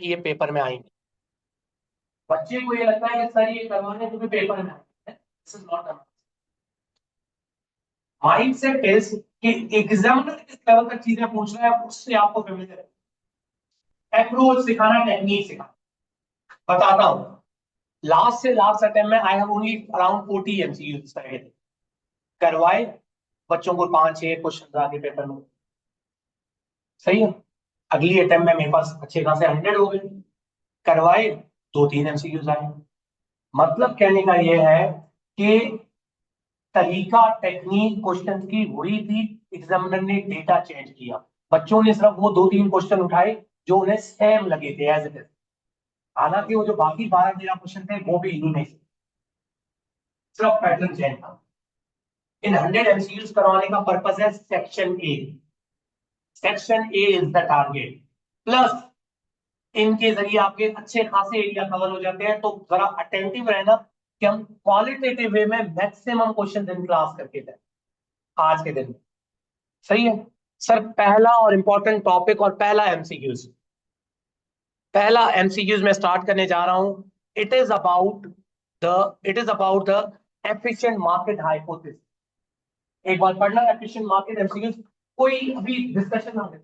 कि ये पेपर में आएंगे। बच्चे को ये लगता है कि सर ये करवाने तो पेपर में आएंगे। This is not a mind set is कि एग्जामिनर किस लेवल तक चीजें पूछ रहा है उससे आपको फेमिलियर है। अप्रोच सिखाना, टेक्निक सिखाना। बताता हूँ, लास्ट से लास्ट अटेम्प्ट में I have only around 40 MCQs करवाए बच्चों को, 5-6 क्वेश्चन आगे पेपर में। सही है। अगली अटेम्प्ट में मेरे पास अच्छे खासे 100 हो गए। करवाए, 2-3 एमसीक्यूज आए। मतलब कहने का यह है कि तरीका, टेक्निक क्वेश्चन की वही थी, एग्जामिनर ने डेटा चेंज किया। बच्चों ने सिर्फ वो 2-3 क्वेश्चन उठाए जो उन्हें सेम लगे थे एज इट इज। हालांकि वो जो बाकी 12-13 क्वेश्चन थे वो भी इन्हीं में से, सिर्फ पैटर्न चेंज था। इन 100 एमसीक्यूज करवाने का पर्पस है section A. Section A is the target. Plus इनके जरिए आपके अच्छे खासे एरिया कवर हो जाते हैं। तो जरा अटेंटिव रहना कि हम क्वालिटेटिव वे में मैक्सिमम क्वेश्चन इन क्लास करके जाए आज के दिन में। सही है सर। पहला और इंपॉर्टेंट टॉपिक और पहला एमसीक्यूज, पहला एमसीक्यूज में स्टार्ट करने जा रहा हूं। It is about the efficient market hypothesis. एक बार पढ़ना एफिशिएंट मार्केट एमसीक्यूज। कोई अभी डिस्कशन ना हो।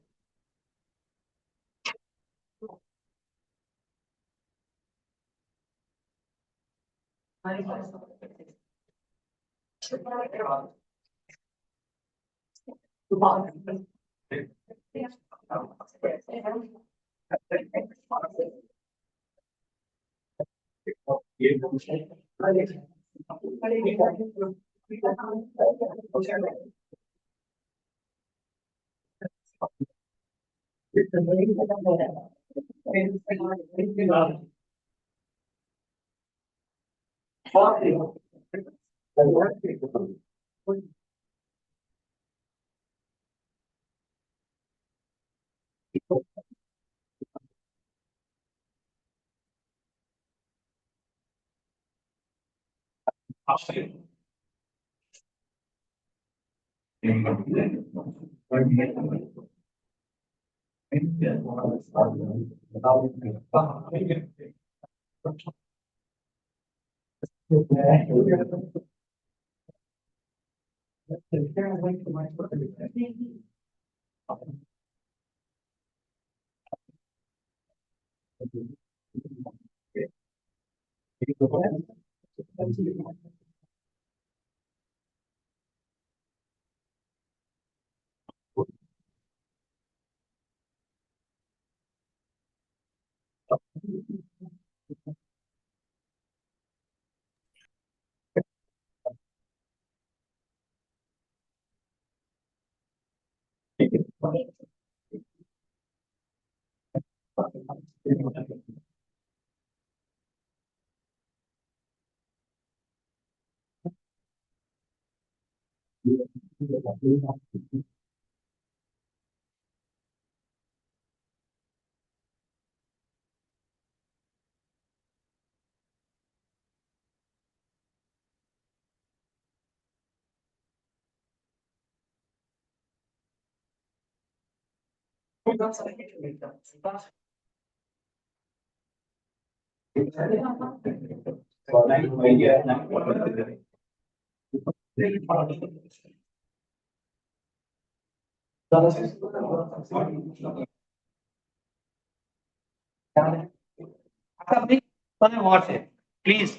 प्लीज,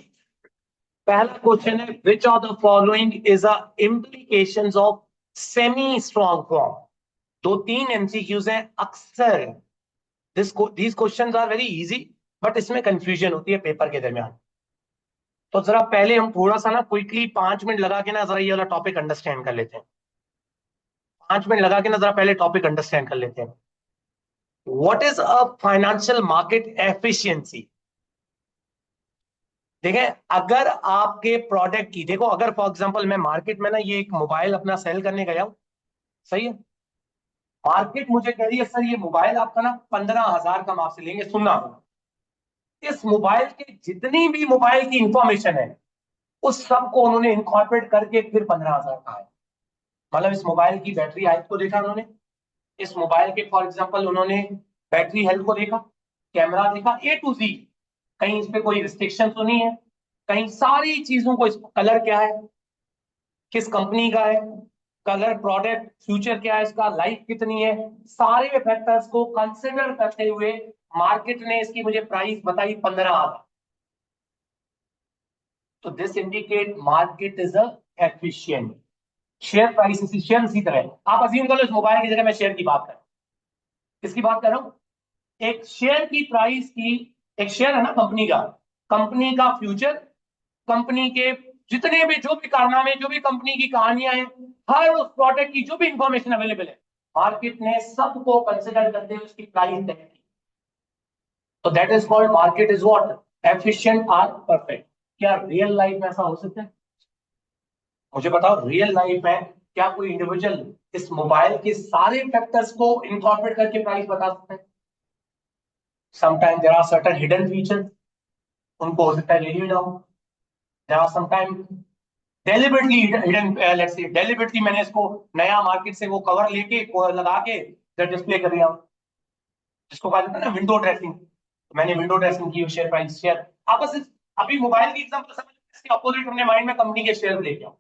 पहला क्वेश्चन है which of the following is a implications of semi strong form. 2-3 MCQs हैं अक्सर। These questions are very easy, but इसमें कंफ्यूजन होती है पेपर के दरमियान। तो जरा पहले हम थोड़ा सा ना क्विकली 5 मिनट लगा के ना जरा ये वाला टॉपिक अंडरस्टैंड कर लेते हैं। 5 मिनट लगा के ना जरा पहले टॉपिक अंडरस्टैंड कर लेते हैं। What is a financial market efficiency. देखें, अगर आपके प्रोडक्ट की, देखो अगर फॉर एग्जांपल मैं मार्केट में ना ये एक मोबाइल अपना सेल करने गया हूं। सही है। मार्केट मुझे कह रही है सर ये मोबाइल आपका ना 15,000 का हम आपसे लेंगे। सुनना, इस मोबाइल की जितनी भी मोबाइल की इंफॉर्मेशन है उस सब को उन्होंने इनकॉर्पोरेट करके फिर 15,000 का है। मतलब इस मोबाइल की बैटरी हेल्थ को देखा उन्होंने, इस मोबाइल के फॉर एग्जांपल उन्होंने बैटरी हेल्थ को देखा, कैमरा देखा A to Z, कहीं इस पे कोई रिस्ट्रिक्शन तो नहीं है, कहीं सारी चीजों को, कलर क्या है, किस कंपनी का है, कलर, प्रोडक्ट, फ्यूचर क्या है इसका, लाइफ कितनी है, सारे फैक्टर्स को कंसिडर करते हुए मार्केट ने इसकी मुझे प्राइस बताई 15,000। तो this indicate market is a efficient. Share price efficient इसी तरह आप अज्यूम कर लो इस मोबाइल की जगह मैं शेयर की बात कर, किसकी बात कर रहा हूं, एक शेयर की प्राइस की, एक शेयर है ना कंपनी का, कंपनी का फ्यूचर, कंपनी के जितने भी जो भी कारनामे, जो भी कंपनी की कहानियां हैं, हर उस प्रोडक्ट की जो भी इंफॉर्मेशन अवेलेबल है, मार्केट ने सबको कंसिडर करते हुए उसकी प्राइस तय की। तो that is called market is what efficient और परफेक्ट। क्या रियल लाइफ में ऐसा हो सकता है? मुझे बताओ रियल लाइफ में क्या कोई इंडिविजुअल इस मोबाइल के सारे फैक्टर्स को इनकॉर्पोरेट करके प्राइस बता सकता है? Sometime there are certain hidden features, उनको हो सकता है ले लिया जाओ। There are sometime deliberately hidden, let's say deliberately मैंने इसको नया मार्केट से वो कवर लेके लगा के डिस्प्ले कर दिया, जिसको कहा जाता है ना विंडो ड्रेसिंग। मैंने विंडो ड्रेसिंग की, शेयर प्राइस शेयर, आप बस अभी मोबाइल की एग्जांपल समझ, इसके अपोजिट अपने माइंड में कंपनी के शेयर लेके आओ,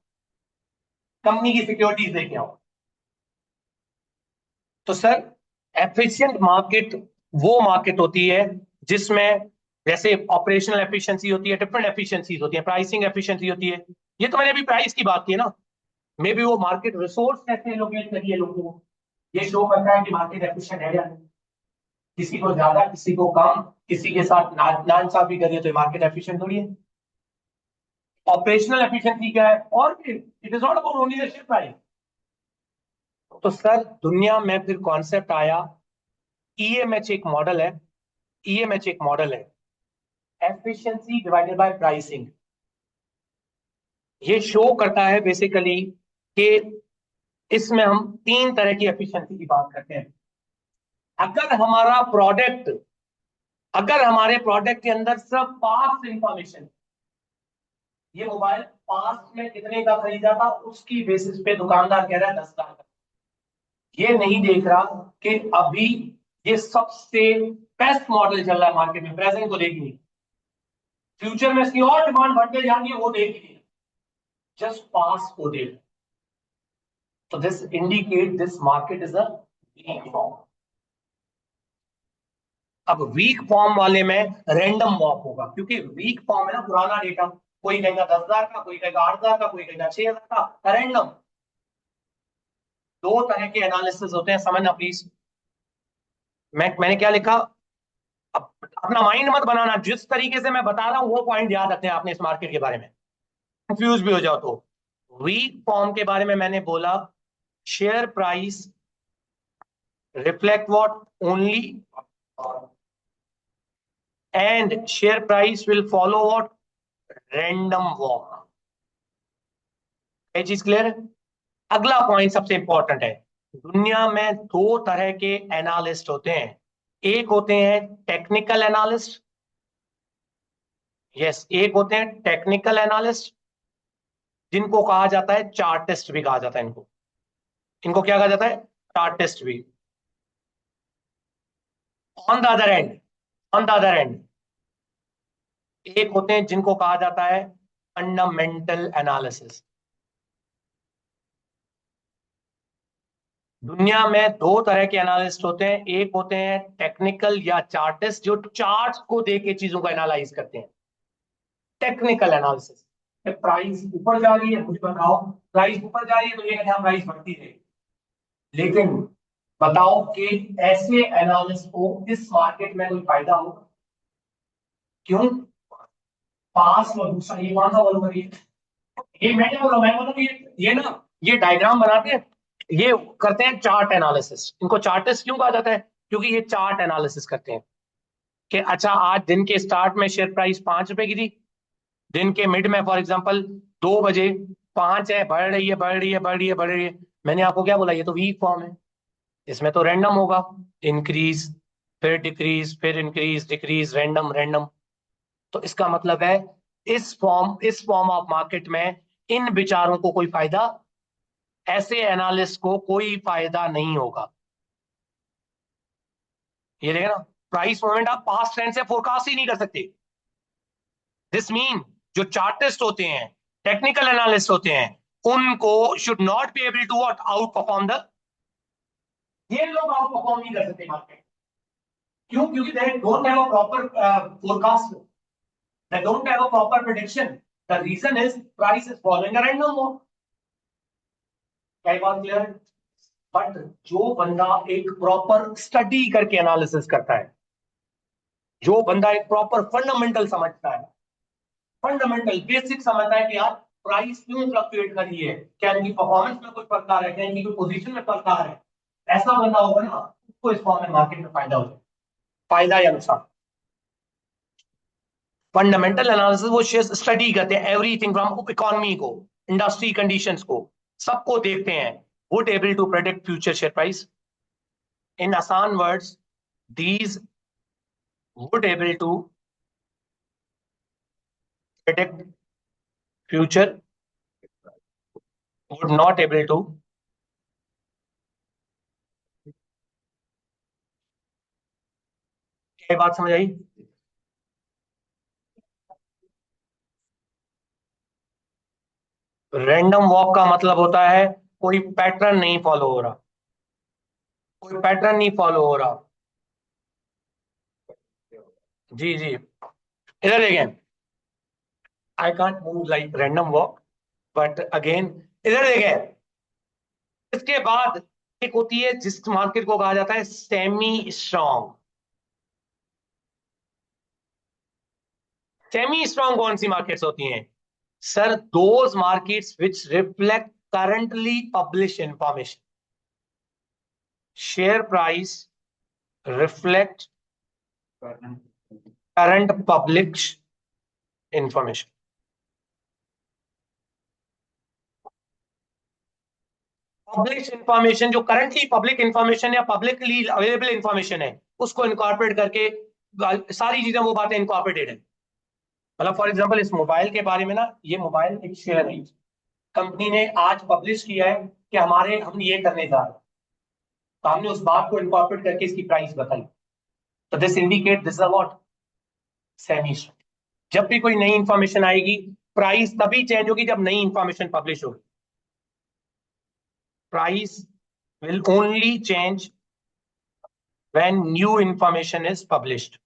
कंपनी की सिक्योरिटीज लेके आओ। तो सर एफिशिएंट मार्केट वो मार्केट होती है जिसमें जैसे ऑपरेशनल एफिशिएंसी होती है, डिफरेंट एफिशिएंसीज होती है, प्राइसिंग एफिशिएंसी होती है। ये तो मैंने अभी प्राइस की बात की है ना, मे बी वो मार्केट रिसोर्स कैसे लोकेट करिए लोगों को, ये शो करता है कि मार्केट एफिशिएंट है या नहीं। किसी को ज्यादा, किसी को कम, किसी के साथ नाइंसाफी करिए तो मार्केट एफिशिएंट थोड़ी है। ऑपरेशनल एफिशिएंसी क्या है, और it is not about only the share price. तो सर दुनिया में फिर कॉन्सेप्ट आया, ईएमएच एक मॉडल है, ईएमएच एक मॉडल है, एफिशिएंसी डिवाइडेड बाय प्राइसिंग। ये शो करता है बेसिकली कि इसमें हम तीन तरह की एफिशिएंसी की बात करते हैं। अगर हमारा प्रोडक्ट, अगर हमारे प्रोडक्ट के अंदर सिर्फ पास्ट इंफॉर्मेशन, ये मोबाइल पास्ट में कितने का खरीदा था उसकी बेसिस पे दुकानदार कह रहा है 10,000 का, ये नहीं देख रहा कि अभी ये सबसे बेस्ट मॉडल चल रहा है मार्केट में, प्रेजेंट को देख नहीं, फ्यूचर में इसकी और डिमांड बढ़ते जा रही है वो देख नहीं, जस्ट पास्ट को देख। तो this indicate this market is a weak form. अब वीक फॉर्म वाले में रैंडम वॉक होगा, क्योंकि वीक फॉर्म है ना, पुराना डेटा, कोई कहेगा 10,000 का, कोई कहेगा 8,000 का, कोई कहेगा 6,000 का, रैंडम। दो तरह के एनालिसिस होते हैं, समझना प्लीज। मैंने क्या लिखा, अपना माइंड मत बनाना, जिस तरीके से मैं बता रहा हूं वो पॉइंट याद रखते हैं आपने इस मार्केट के बारे में, कंफ्यूज भी हो जाओ तो। वीक फॉर्म के बारे में मैंने बोला, share price reflect what only, and share price will follow what random walk. ये चीज क्लियर है? अगला पॉइंट सबसे इंपॉर्टेंट है, दुनिया में दो तरह के एनालिस्ट होते हैं, एक होते हैं टेक्निकल एनालिस्ट, यस, एक होते हैं टेक्निकल एनालिस्ट, जिनको कहा जाता है चार्टिस्ट भी कहा जाता है इनको, इनको क्या कहा जाता है, चार्टिस्ट भी। On the other and, on the other and एक होते हैं जिनको कहा जाता है फंडामेंटल एनालिसिस। दुनिया में दो तरह के एनालिस्ट होते हैं, एक होते हैं टेक्निकल या चार्टिस्ट, जो चार्ट्स को देख के चीजों को एनालाइज करते हैं, टेक्निकल एनालिसिस। प्राइस ऊपर जा रही है, मुझे बताओ प्राइस ऊपर जा रही है तो ये कहते हैं प्राइस बढ़ती है, लेकिन बताओ कि ऐसे एनालिस्ट को इस मार्केट में कोई फायदा होगा? क्यों? पास और दूसरा ये कौन सा बोल रही है, ये मैं क्या बोल रहा हूँ, मैं बोल रहा हूँ ये ना, ये डायग्राम बनाते हैं, ये करते हैं चार्ट एनालिसिस। इनको चार्टिस्ट क्यों कहा जाता है? क्योंकि ये चार्ट एनालिसिस करते हैं कि अच्छा आज दिन के स्टार्ट में शेयर प्राइस 5 रुपए की थी, दिन के मिड में फॉर एग्जांपल 2 बजे 5 है, बढ़ रही है, बढ़ रही है, बढ़ रही है, बढ़ रही है। मैंने आपको क्या बोला, ये तो वीक फॉर्म है, इसमें तो रैंडम होगा, इंक्रीज फिर डिक्रीज फिर इंक्रीज डिक्रीज, रैंडम रैंडम। तो इसका मतलब है इस फॉर्म ऑफ मार्केट में इन विचारों को कोई फायदा, ऐसे एनालिस्ट को कोई फायदा नहीं होगा। ये देखे ना, प्राइस मूवमेंट आप पास्ट ट्रेंड से फोरकास्ट ही नहीं कर सकते। दिस मीन जो चार्टिस्ट होते हैं, टेक्निकल एनालिस्ट होते हैं, उनको should not be able to outperform the, ये लोग आउट परफॉर्म नहीं कर सकते मार्केट। क्यों? क्योंकि they don't have a proper forecast, they don't have a proper prediction. The reason is price is following a random walk. क्या ये बात क्लियर है? बट जो बंदा एक प्रॉपर स्टडी करके एनालिसिस करता है, जो बंदा एक प्रॉपर फंडामेंटल समझता है, फंडामेंटल बेसिक समझता है कि यार प्राइस क्यों फ्लक्चुएट कर रही है, क्या इनकी परफॉर्मेंस में कोई प्रकार है, क्या इनकी कोई पोजीशन में प्रकार है, ऐसा बंदा होगा ना, उसको इस फॉर्म में मार्केट में फायदा हो जाए। फायदा या नुकसान? फंडामेंटल एनालिसिस वो स्टडी करते हैं एवरीथिंग फ्रॉम इकोनॉमी को, इंडस्ट्री कंडीशंस को, सबको देखते हैं। Would able to predict future share price. In आसान words, these would able to predict future, would not able to। क्या बात समझ आई? रैंडम वॉक का मतलब होता है कोई पैटर्न नहीं फॉलो हो रहा, कोई पैटर्न नहीं फॉलो हो रहा। जी जी, इधर देखें, I can't move like random walk, but again इधर देखें। इसके बाद एक होती है जिस मार्केट को कहा जाता है सेमी स्ट्रॉन्ग। सेमी स्ट्रॉन्ग कौन सी मार्केट्स होती हैं sir? Those markets which reflect currently publish information. Share price reflect current public information। Publish information, जो करंटली पब्लिक इंफॉर्मेशन या पब्लिकली अवेलेबल इंफॉर्मेशन है, उसको इनकॉर्पोरेट करके सारी चीजें वो बातें इनकॉर्पोरेटेड है। मतलब फॉर एग्जांपल इस मोबाइल के बारे में ना, ये मोबाइल एक शेयर है, कंपनी ने आज पब्लिश किया है कि हम ये करने जा रहे हैं, तो हमने उस बात को इनकॉर्पोरेट करके इसकी प्राइस बताई। तो this indicate this what, semi. जब भी कोई नई इंफॉर्मेशन आएगी, प्राइस तभी चेंज होगी जब नई इंफॉर्मेशन पब्लिश होगी। Price will only change when new information is published।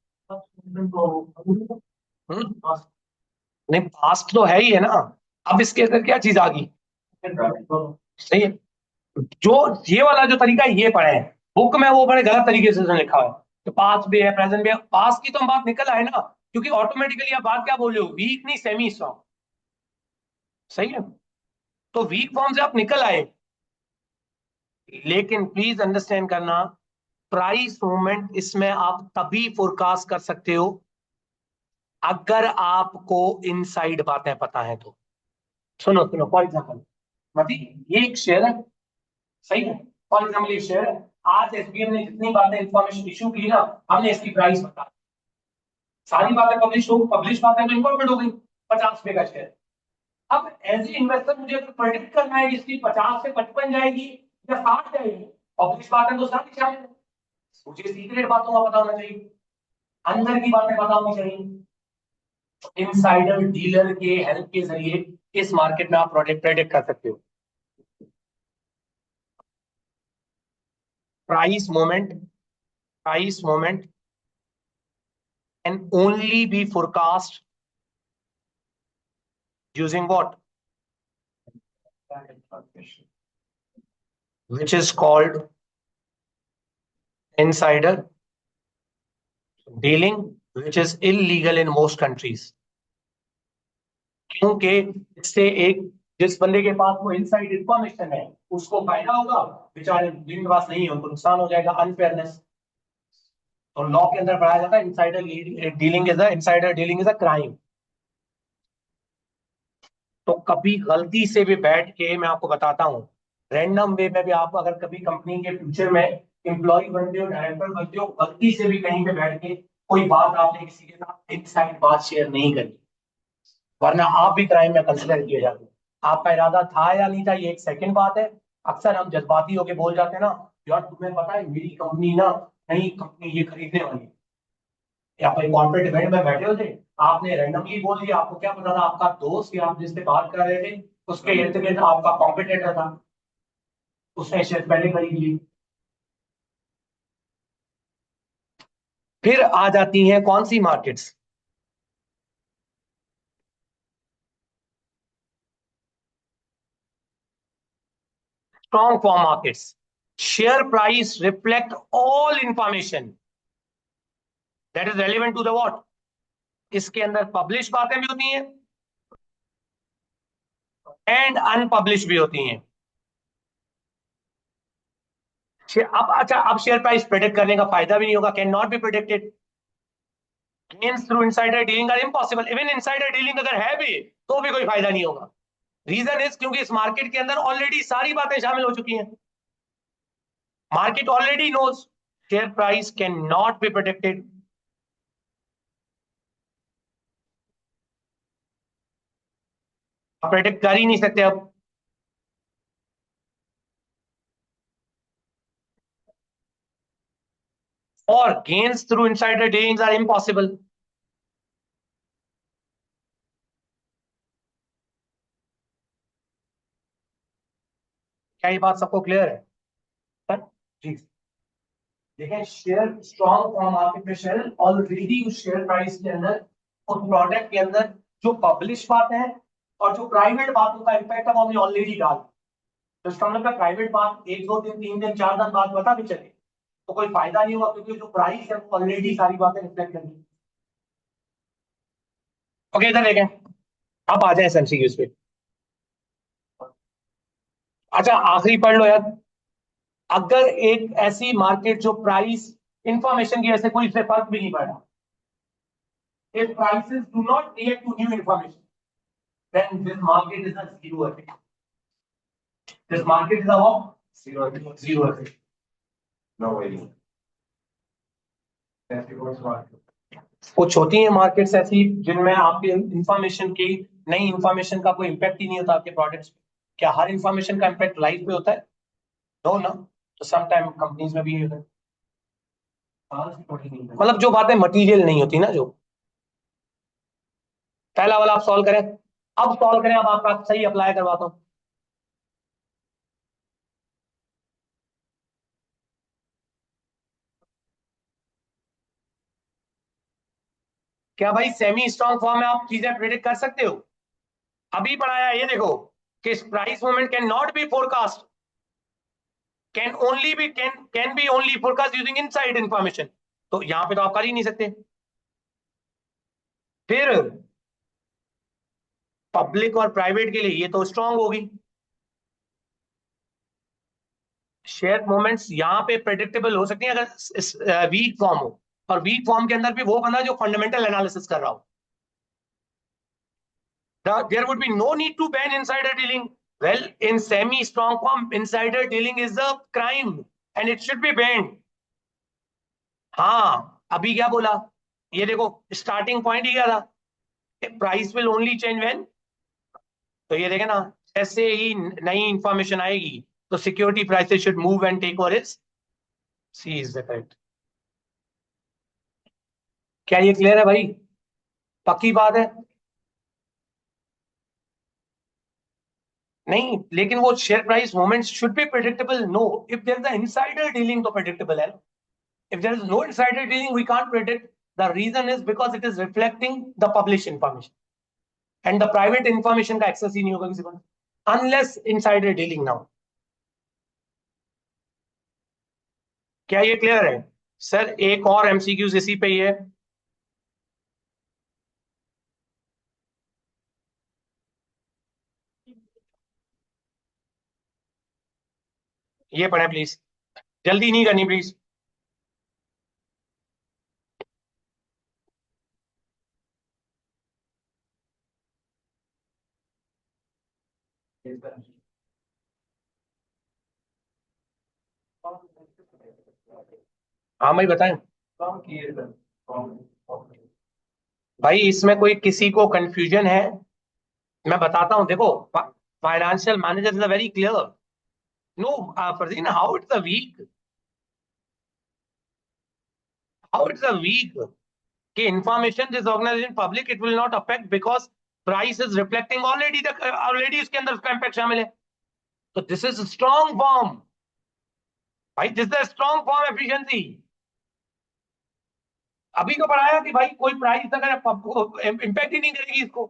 नहीं, पास्ट तो है ही है ना, अब इसके अंदर क्या चीज आ गई? सही है। जो ये वाला जो तरीका है ये पढ़े हैं बुक में, वो बड़े गलत तरीके से लिखा है। तो पास्ट भी है, प्रेजेंट भी है। पास्ट की तो हम बात निकल आए ना, क्योंकि ऑटोमेटिकली आप बात क्या बोल रहे हो, वीक नहीं सेमी स्ट्रॉन्ग। सही है, तो वीक फॉर्म से आप निकल आए। लेकिन प्लीज अंडरस्टैंड करना, प्राइस मूवमेंट इसमें आप तभी फोरकास्ट कर सकते हो अगर आपको इनसाइड बातें पता है तो। सुनो सुनो, फॉर एग्जाम्पल मतलब ये एक शेयर है, सही है। फॉर एग्जाम्पल ये शेयर है, आज एसबीएम ने जितनी बातें इंफॉर्मेशन इशू की ना, हमने इसकी प्राइस बता, सारी बातें पब्लिश बातें तो इन्फॉर्मेट हो गई। 50 रुपए का शेयर। अब एज ए इन्वेस्टर मुझे प्रेडिक्ट करना है कि इसकी 50 से 55 जाएगी या 60 जाएगी, पब्लिश बातें तो सारी शामिल है। मुझे सीक्रेट बातों का पता होना चाहिए, अंदर की बातें पता होनी चाहिए। इनसाइडर डीलर के हेल्प के जरिए इस मार्केट में आप प्रोडक्ट प्रेडिक्ट कर सकते हो। Price moment, price moment can only be forecast using what, which is called insider dealing, which is illegal in most countries। क्योंकि इससे एक, जिस बंदे के पास वो इनसाइड इंफॉर्मेशन है उसको फायदा होगा, बेचारे जिनके पास नहीं है उनको नुकसान हो जाएगा, अनफेयरनेस। तो लॉ के अंदर पढ़ाया जाता है insider dealing is a crime. तो कभी गलती से भी बैठ के, मैं आपको बताता हूँ, रैंडम वे में भी आप अगर कभी कंपनी के फ्यूचर में एम्प्लॉय बनते हो, डायरेक्टर बनते हो, गलती से भी कहीं पे बैठ के कोई बात आपने किसी के साथ इनसाइड बात शेयर नहीं करी, वरना आप भी क्राइम में कंसिडर किए जाते। आपका इरादा था या नहीं था, ये एक सेकंड बात है। अक्सर हम जज्बाती होके बोल जाते हैं ना, यार तुम्हें पता है मेरी कंपनी ना, नई कंपनी ये खरीदने वाली है, या कोई कॉर्पोरेट इवेंट में बैठे होते, आपने रैंडमली बोल दिया, आपको क्या पता था आपका दोस्त या आप जिससे बात कर रहे थे उसके इर्द गिर्द आपका कॉम्पिटिटर था, उसने शेयर पहले खरीद ली। फिर आ जाती हैं कौन सी markets, strong form markets. Share price reflect all information that is relevant to the what, इसके अंदर पब्लिश बातें भी होती हैं एंड अनपब्लिश भी होती हैं। अब अच्छा, अब शेयर प्राइस प्रेडिक्ट करने का फायदा भी नहीं होगा, can not be predicted. Gains through insider dealing are impossible, even insider dealing अगर है भी तो भी कोई फायदा नहीं होगा। रीजन इज क्योंकि इस मार्केट के अंदर ऑलरेडी सारी बातें शामिल हो चुकी हैं, market already knows share price can not be predicted. आप प्रेडिक्ट कर ही नहीं सकते अब। और gains through insider dealings are impossible. क्या ये बात सबको क्लियर है सर? जी। देखें, शेयर स्ट्रॉन्ग फॉर्म मार्केट में शेयर ऑलरेडी उस शेयर प्राइस के अंदर, उस प्रोडक्ट के अंदर जो पब्लिश बातें हैं और जो प्राइवेट बातों का इम्पैक्ट है वो हमने ऑलरेडी डाल। तो इसका मतलब है प्राइवेट बात एक दो दिन, तीन दिन, चार दिन बाद पता भी चले तो कोई फायदा नहीं हुआ, क्योंकि जो प्राइस है वो ऑलरेडी सारी बातें रिफ्लेक्ट करेगी। ओके, इधर देखें, अब आ जाए एमसीक्यूज पे। अच्छा, आखिरी पढ़ लो यार। अगर एक ऐसी मार्केट जो प्राइस इंफॉर्मेशन की वजह से कोई इससे फर्क भी नहीं पड़ा, if prices do not react to new information, then this market is a zero effect. This market is a what? Zero effect. Zero effect. No way. कुछ होती है मार्केट्स ऐसी जिनमें आपके इंफॉर्मेशन की, नई इंफॉर्मेशन का कोई इम्पैक्ट ही नहीं होता आपके प्रोडक्ट्स पे। क्या हर इंफॉर्मेशन का इम्पैक्ट लाइफ पे होता है? नो ना। तो सम टाइम कंपनीज में भी होता है। मतलब जो बातें मटेरियल नहीं होती ना, जो पहला वाला आप सॉल्व करें, अब सॉल्व करें, अब आपका सही अप्लाई करवाता हूं। क्या भाई सेमी स्ट्रॉन्ग फॉर्म में आप चीजें प्रिडिक्ट कर सकते हो? अभी पढ़ाया, ये देखो कि price movement can not B forecast, can be only forecast using inside information. तो यहां पे तो आप कर ही नहीं सकते। फिर पब्लिक और प्राइवेट के लिए ये तो स्ट्रांग होगी। शेयर मूवमेंट्स यहाँ पे प्रेडिक्टेबल हो सकती है अगर वीक फॉर्म हो, और वीक फॉर्म के अंदर भी वो बंदा जो फंडामेंटल एनालिसिस कर रहा हो। There would be no need to ban insider dealing. Well, in semi-strong form, insider dealing is a crime and it should be banned. हाँ, अभी क्या बोला? ये देखो, स्टार्टिंग पॉइंट ही क्या था? Price will only change when. तो ये देखे ना, जैसे ही नई इंफॉर्मेशन आएगी तो security prices should move and take over is, see is the correct. क्या ये क्लियर है भाई? पक्की बात है? नहीं, लेकिन वो share price movement should be predictable. No, if there is insider dealing तो प्रेडिक्टेबल है। If there is no insider dealing, we can't predict. The reason is because it is reflecting the published information. And the private information का access ही नहीं होगा किसी को, unless insider dealing now. क्या ये clear है? सर एक और एमसीक्यूज इसी पे ही है। ये पढ़े प्लीज, जल्दी नहीं करनी प्लीज। हाँ भाई बताएं। भाई इसमें कोई किसी को कंफ्यूजन है? मैं बताता हूँ, देखो, financial manager is very clear. No, Fardeen, how it's a weak, how it's a weak? कि information this organisation public it will not affect because price is reflecting already उसके अंदर उसका इम्पैक्ट शामिल है। तो दिस इज स्ट्रॉन्ग फॉर्म भाई, this is strong form efficiency. अभी तो पढ़ाया कि भाई कोई प्राइस अगर इम्पैक्ट ही नहीं करेगी इसको।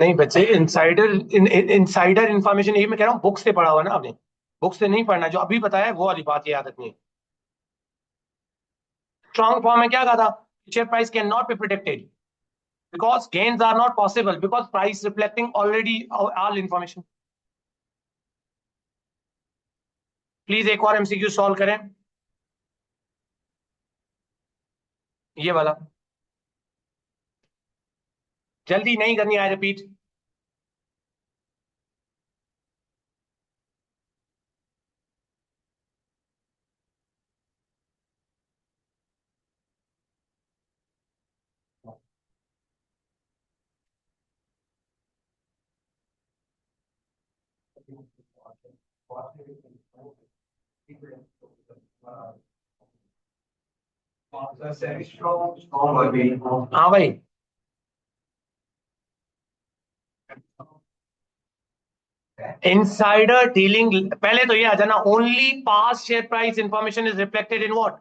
नहीं बच्चे, इनसाइडर इंफॉर्मेशन ये मैं कह रहा हूँ बुक से पढ़ा हुआ ना आपने, बुक से नहीं पढ़ना, जो अभी बताया है वो वाली बात याद रखनी है। स्ट्रॉन्ग फॉर्म में क्या कहा था? Share price can not B predicted because gains are not possible because price reflecting already all information। Please एक और एमसीक्यू सॉल्व करें, ये वाला जल्दी नहीं करनी, आई रिपीट। हाँ भाई, इनसाइडर डीलिंग, पहले तो ये आ जाना, only pass share price information is reflected in what?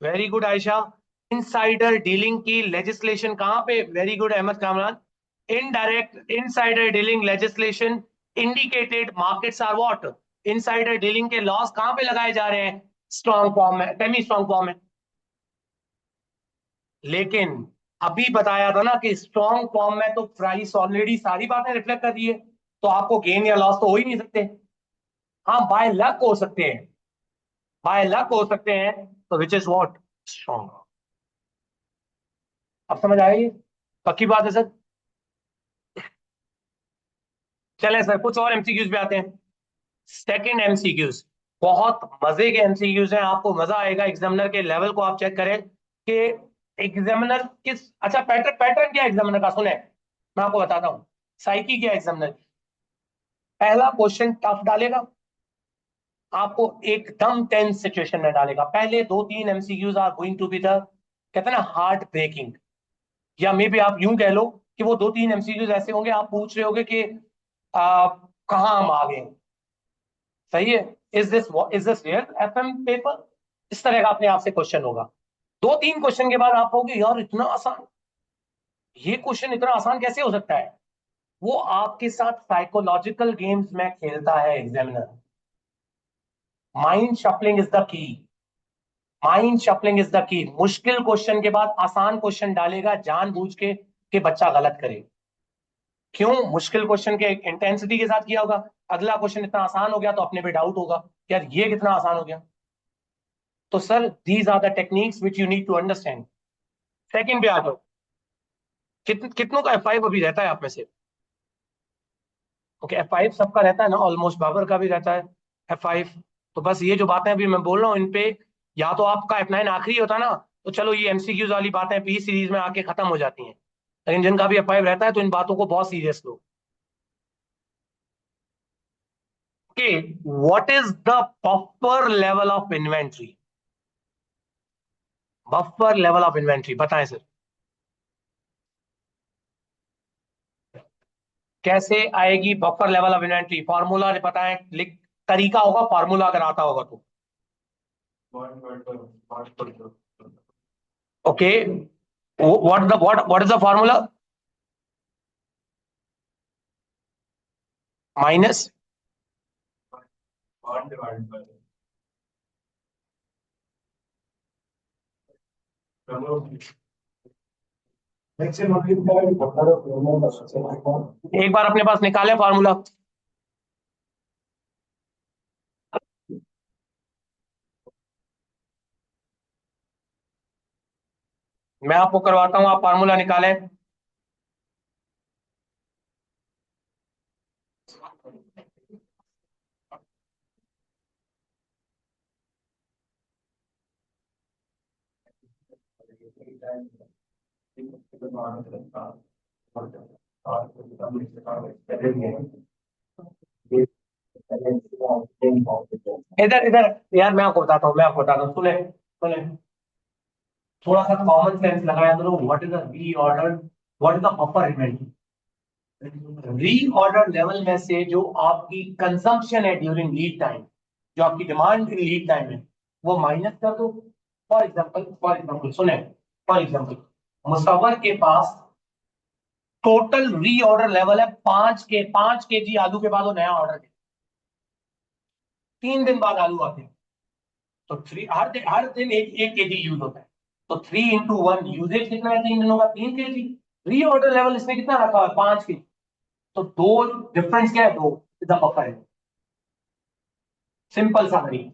Very good Ayesha. Insider dealing की लेजिस्लेशन कहां पे? Very good Ahmed Kamran. Indirect insider dealing legislation indicated markets are what? Insider dealing के लॉस कहां पे लगाए जा रहे हैं? स्ट्रॉन्ग फॉर्म में, सेमी स्ट्रॉन्ग फॉर्म में। लेकिन अभी बताया था ना कि स्ट्रॉन्ग फॉर्म में तो प्राइस ऑलरेडी सारी बातें रिफ्लेक्ट कर दी है, तो आपको गेन या लॉस तो हो ही नहीं सकते। हाँ, बाय लक हो सकते हैं, बाय लक हो सकते हैं, तो विच इज व्हाट? स्ट्रॉन्ग। अब समझ आएगी? पक्की बात है सर। चलें सर, कुछ और एमसीक्यूज पे आते हैं। सेकंड एमसीक्यूज बहुत मजे के एमसीक्यूज हैं, आपको मजा आएगा। एग्जामिनर के लेवल को आप चेक करें कि एग्जामिनर किस, अच्छा पैटर्न पैटर्न क्या एग्जामिनर का सुने, मैं आपको बताता हूँ। साइकी क्या एग्जामिनर, पहला क्वेश्चन टफ डालेगा, आपको एकदम टेंस सिचुएशन में डालेगा। पहले दो तीन MCQs are going to be the, कहते हैं ना, हार्ट ब्रेकिंग, या मे बी आप यूं कह लो कि वो दो तीन एमसीक्यूज ऐसे होंगे आप पूछ रहे होगे कि कहाँ हम आ गए। सही है? Is this real FM paper? इस तरह का अपने आप से क्वेश्चन होगा। दो तीन क्वेश्चन के बाद आप कहोगे यार इतना आसान, ये क्वेश्चन इतना आसान कैसे हो सकता है? वो आपके साथ साइकोलॉजिकल गेम्स में खेलता है examiner. Mind shuffling is the key, mind shuffling is the key. मुश्किल क्वेश्चन के बाद आसान क्वेश्चन डालेगा जानबूझ के कि बच्चा गलत करे। क्यों? मुश्किल क्वेश्चन के इंटेंसिटी के साथ किया होगा, अगला क्वेश्चन इतना आसान हो गया तो अपने पे डाउट होगा कि यार ये कितना आसान हो गया। तो sir these are the techniques which you need to understand. Second पे आ जाओ। कितनों का F5 अभी रहता है आप में से? ओके, F5 सबका रहता है ना, ऑलमोस्ट बाबर का भी रहता है F5। तो बस ये जो बातें अभी मैं बोल रहा हूँ इन पे, या तो आपका F9 आखिरी होता ना, तो चलो ये एमसीक्यूज वाली बातें पी सीरीज में आके खत्म हो जाती हैं, लेकिन जिनका भी F5 रहता है तो इन बातों को बहुत serious low. Okay, what is the buffer level of inventory? Buffer level of inventory बताएं सर। कैसे आएगी buffer level of inventory? Formula बताएं, लिख, तरीका होगा, फॉर्मूला अगर आता होगा तो। Okay, what is the formula? Minus, एक बार अपने पास निकालें फॉर्मूला। मैं आपको करवाता हूं, आप फार्मूला निकालें। इधर इधर यार, मैं आपको बताता हूँ सुने सुने, थोड़ा सा कॉमन सेंस लगाया करो। व्हाट इज री order, what is the buffer inventory? री ऑर्डर लेवल में से जो आपकी कंजम्पशन है ड्यूरिंग लीड टाइम, जो आपकी डिमांड इन लीड टाइम है, वो माइनस कर दो। फॉर एग्जाम्पल सुने, फॉर एग्जाम्पल मुसव्वर के पास टोटल री ऑर्डर लेवल है 5 के जी आलू के बाद वो नया ऑर्डर है, 3 दिन बाद आलू आते हैं, तो थ्री हर दिन 1 केजी यूज होता है, तो 3 into 1 यूजेज कितना है 3 दिनों का, 3 केजी। री ऑर्डर लेवल इसने कितना रखा है 5 केजी, तो दो डिफरेंस क्या है, दो इज बफर है। सिंपल सा तरीका,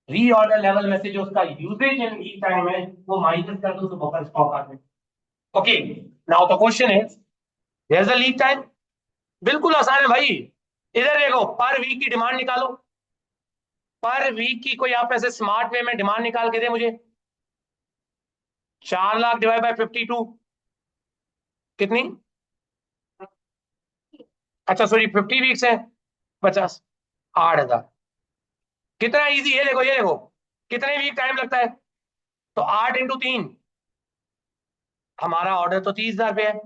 री ऑर्डर लेवल में से जो उसका यूजेज इन लीड टाइम है वो माइनस कर दो, तो बफर स्टॉक आ जाए। Okay, now the question is, there is a lead time. बिल्कुल आसान है भाई, इधर देखो, पर वीक की डिमांड निकालो, पर वीक की कोई आप ऐसे स्मार्ट वे में डिमांड निकाल के दे मुझे। 4 लाख डिवाइड बाय 52 कितनी, अच्छा सॉरी 50 वीक्स है, 50, 8,000। कितना इजी है, देखो ये देखो, कितने वीक टाइम लगता है, तो 8 into 3, हमारा ऑर्डर तो 30,000 रुपये है,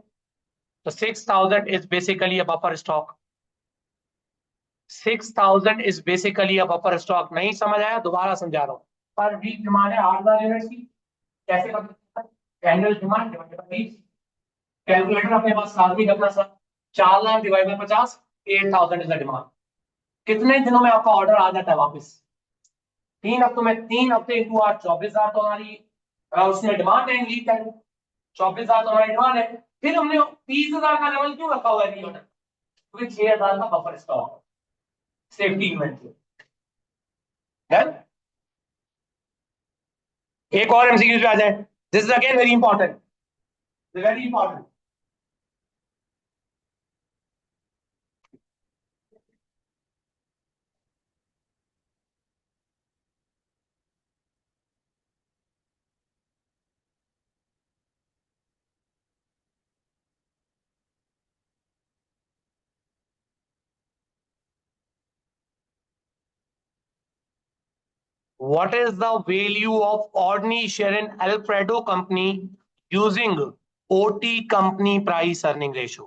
तो 6,000 is basically a buffer stock. 6,000 is basically a buffer stock. नहीं समझ आया, दोबारा समझा रहा हूँ। पर वीक डिमांड है 8,000 यूनिट्स की, कैसे पता, annual demand divided by 20, calculator अपने पास साथ ही करना sir, 4 lakh divide bye 50, 8,000 is the demand. कितने दिनों में आपका ऑर्डर आ जाता है वापस, 3 हफ्तों में, 3 हफ्ते इंटू 8, 24,000 तो हमारी उसमें डिमांड है लीड टाइम, 24,000 तो हमारी डिमांड है। फिर हमने 30,000 का लेवल क्यों रखा हुआ है री ऑर्डर, क्योंकि 6,000 का बफर स्टॉक, सेफ्टी इन्वेंटरी। एक और एमसीक्यू पे आ जाए, this is again very important, very important. What is the value of ordinary share in Alfredo company using OT company price earning ratio?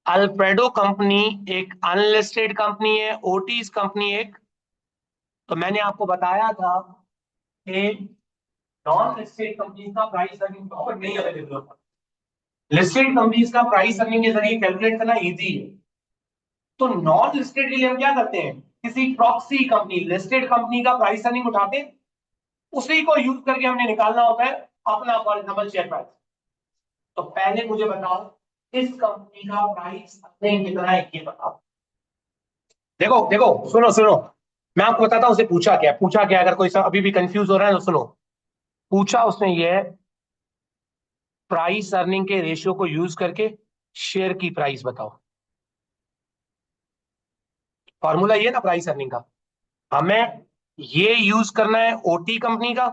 Alfredo company एक unlisted company है, OTs company एक, तो मैंने आपको बताया था कि नॉन लिस्टेड कंपनी का प्राइस अर्निंग प्रॉफिट नहीं अवेलेबल होता, लिस्टेड कंपनीज का प्राइस अर्निंग के जरिए कैलकुलेट करना इजी है। तो नॉन लिस्टेड के लिए हम क्या करते हैं, किसी प्रॉक्सी कंपनी, लिस्टेड कंपनी का प्राइस अर्निंग उठाते हैं, उसी को यूज करके हमने निकालना होता है अपना फॉर एग्जाम्पल शेयर प्राइस। तो पहले मुझे बताओ इस कंपनी का प्राइस अर्निंग कितना है, ये बताओ। देखो देखो, सुनो सुनो, मैं आपको बताता हूँ उसे पूछा क्या, अगर कोई अभी भी कंफ्यूज हो रहा है तो सुनो। पूछा उसने ये, प्राइस अर्निंग के रेशियो को यूज करके शेयर की प्राइस बताओ। फॉर्मूला ये ना प्राइस अर्निंग का, हमें ये यूज करना है ओटी कंपनी का,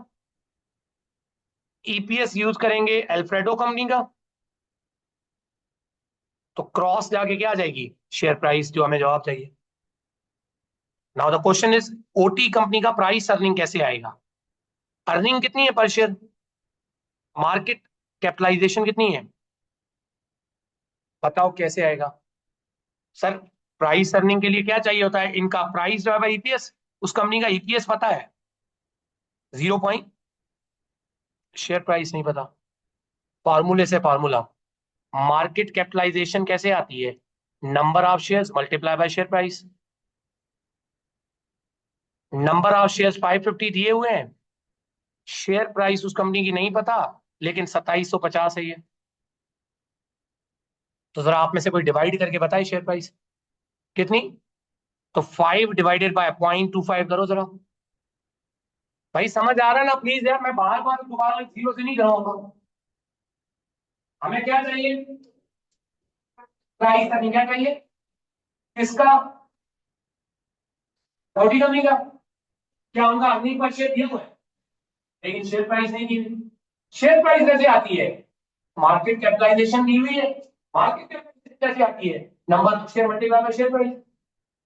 ईपीएस यूज करेंगे अल्फ्रेडो कंपनी का, तो क्रॉस जाके क्या आ जाएगी, शेयर प्राइस, जो हमें जवाब चाहिए। Now the question is, OT company का प्राइस अर्निंग कैसे आएगा, अर्निंग कितनी है पर शेयर, मार्केट कैपिटलाइजेशन कितनी है, बताओ कैसे आएगा। सर प्राइस अर्निंग के लिए क्या चाहिए होता है, इनका प्राइस जो है ईपीएस, उस कंपनी का ईपीएस पता है 0 शेयर प्राइस नहीं पता। फॉर्मूले से फॉर्मूला, मार्केट कैपिटलाइजेशन कैसे आती है, number of shares multiply by share price. Number of shares 550 दिए हुए हैं, शेयर प्राइस उस कंपनी की नहीं पता, लेकिन 2750 है ये, तो जरा आप में से कोई डिवाइड करके बताए शेयर प्राइस कितनी, तो 5 डिवाइडेड बाय 0.25 करो जरा। भाई समझ आ रहा है ना, प्लीज यार, मैं बार बार दोबारा जीरो से नहीं कराऊंगा। हमें क्या चाहिए, प्राइस हमें क्या चाहिए, किसका, ऑडी कंपनी का। क्या उनका अर्निंग पर शेयर दिया हुआ है, लेकिन शेयर प्राइस नहीं दी हुई। शेयर प्राइस कैसे आती है, मार्केट कैपिटलाइजेशन दी हुई है, मार्केट कैपिटलाइजेशन कैसे आती है, number of share multiply by share price.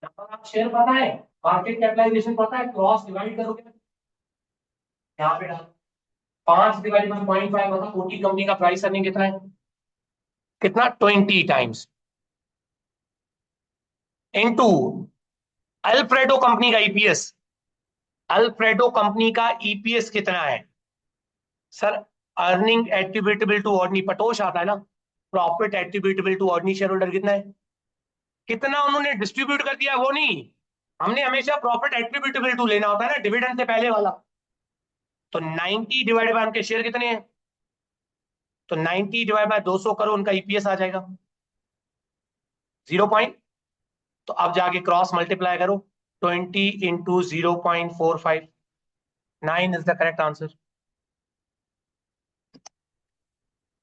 Number of share पता है, मार्केट कैपिटलाइजेशन पता है, क्रॉस डिवाइड करोगे यहाँ पे डाल 5 डिवाइड बाय 0.5 मतलब छोटी कंपनी का प्राइस अर्निंग कितना है, कितना 20 टाइम्स इनटू अल्फ्रेडो कंपनी का ईपीएस, अल्फ्रेडो कंपनी का ईपीएस कितना है sir, earning attributable to ordinary पटोश आता है ना, profit attributable to ordinary shareholder कितना है, कितना उन्होंने डिस्ट्रीब्यूट कर दिया वो नहीं, हमने हमेशा प्रॉफिट एट्रीब्यूटेबल टू लेना होता है ना, डिविडेंड से पहले वाला। तो 90 डिवाइड बाय उनके शेयर कितने हैं, तो 90 डिवाइड बाय 200 करो, उनका ईपीएस आ जाएगा 0 पॉइंट, तो अब जाके क्रॉस मल्टीप्लाई करो, 20 into 0.45, 9 is the correct answer.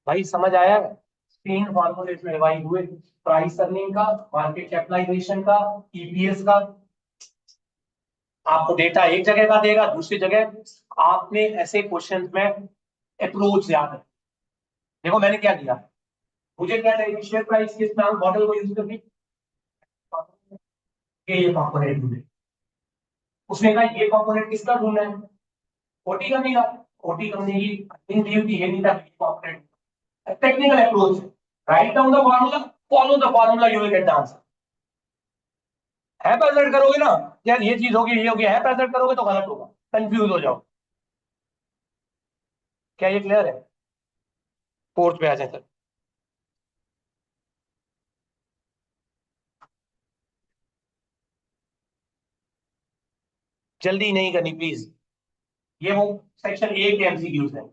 भाई समझ आया, 3 फॉर्मूले इसमें रिवाइज हुए, प्राइस अर्निंग का, मार्केट कैपिटलाइजेशन का, ईपीएस का। आपको डेटा एक जगह का देगा, दूसरी जगह आपने ऐसे क्वेश्चन में अप्रोच याद है। देखो मैंने क्या किया, मुझे क्या चाहिए, शेयर प्राइस के इस्तेमाल मॉडल को यूज करके ये कंपोनेंट ढूंढे, उसने कहा ये कंपोनेंट किसका ढूंढना है, ओटी कंपनी का, ओटी कंपनी की इन दी थी, ये नहीं था component, technical approach, write down the formula, follow the formula, you will get the answer. है पैसेट करोगे ना, यार ये चीज होगी ये होगी, है पैसेट करोगे तो गलत होगा, कंफ्यूज हो जाओ। क्या ये क्लियर है, फोर्थ पे आ जाए सर। जल्दी नहीं करनी प्लीज, ये वो सेक्शन ए के एमसीक्यूज है।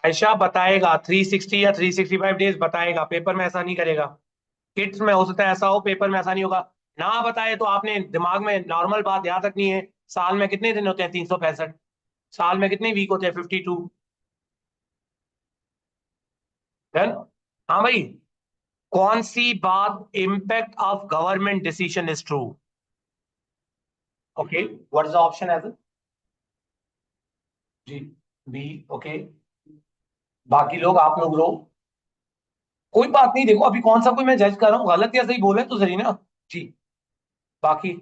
आयशा बताएगा 360 या 365 डेज बताएगा, पेपर में ऐसा नहीं करेगा। किट्स में हो सकता है ऐसा हो, पेपर में ऐसा नहीं होगा। ना बताए तो आपने दिमाग में नॉर्मल बात याद रखनी है, साल में कितने दिन होते हैं, 365, साल में कितने वीक होते हैं, 52। डन। हाँ भाई, कौन सी बात impact of government decision is true, okay what is the option as, G B, okay, बाकी लोग आप लोग रो, कोई बात नहीं, देखो अभी कौन सा कोई मैं जज कर रहा हूँ, गलत या सही बोले तो सही ना, जी बाकी,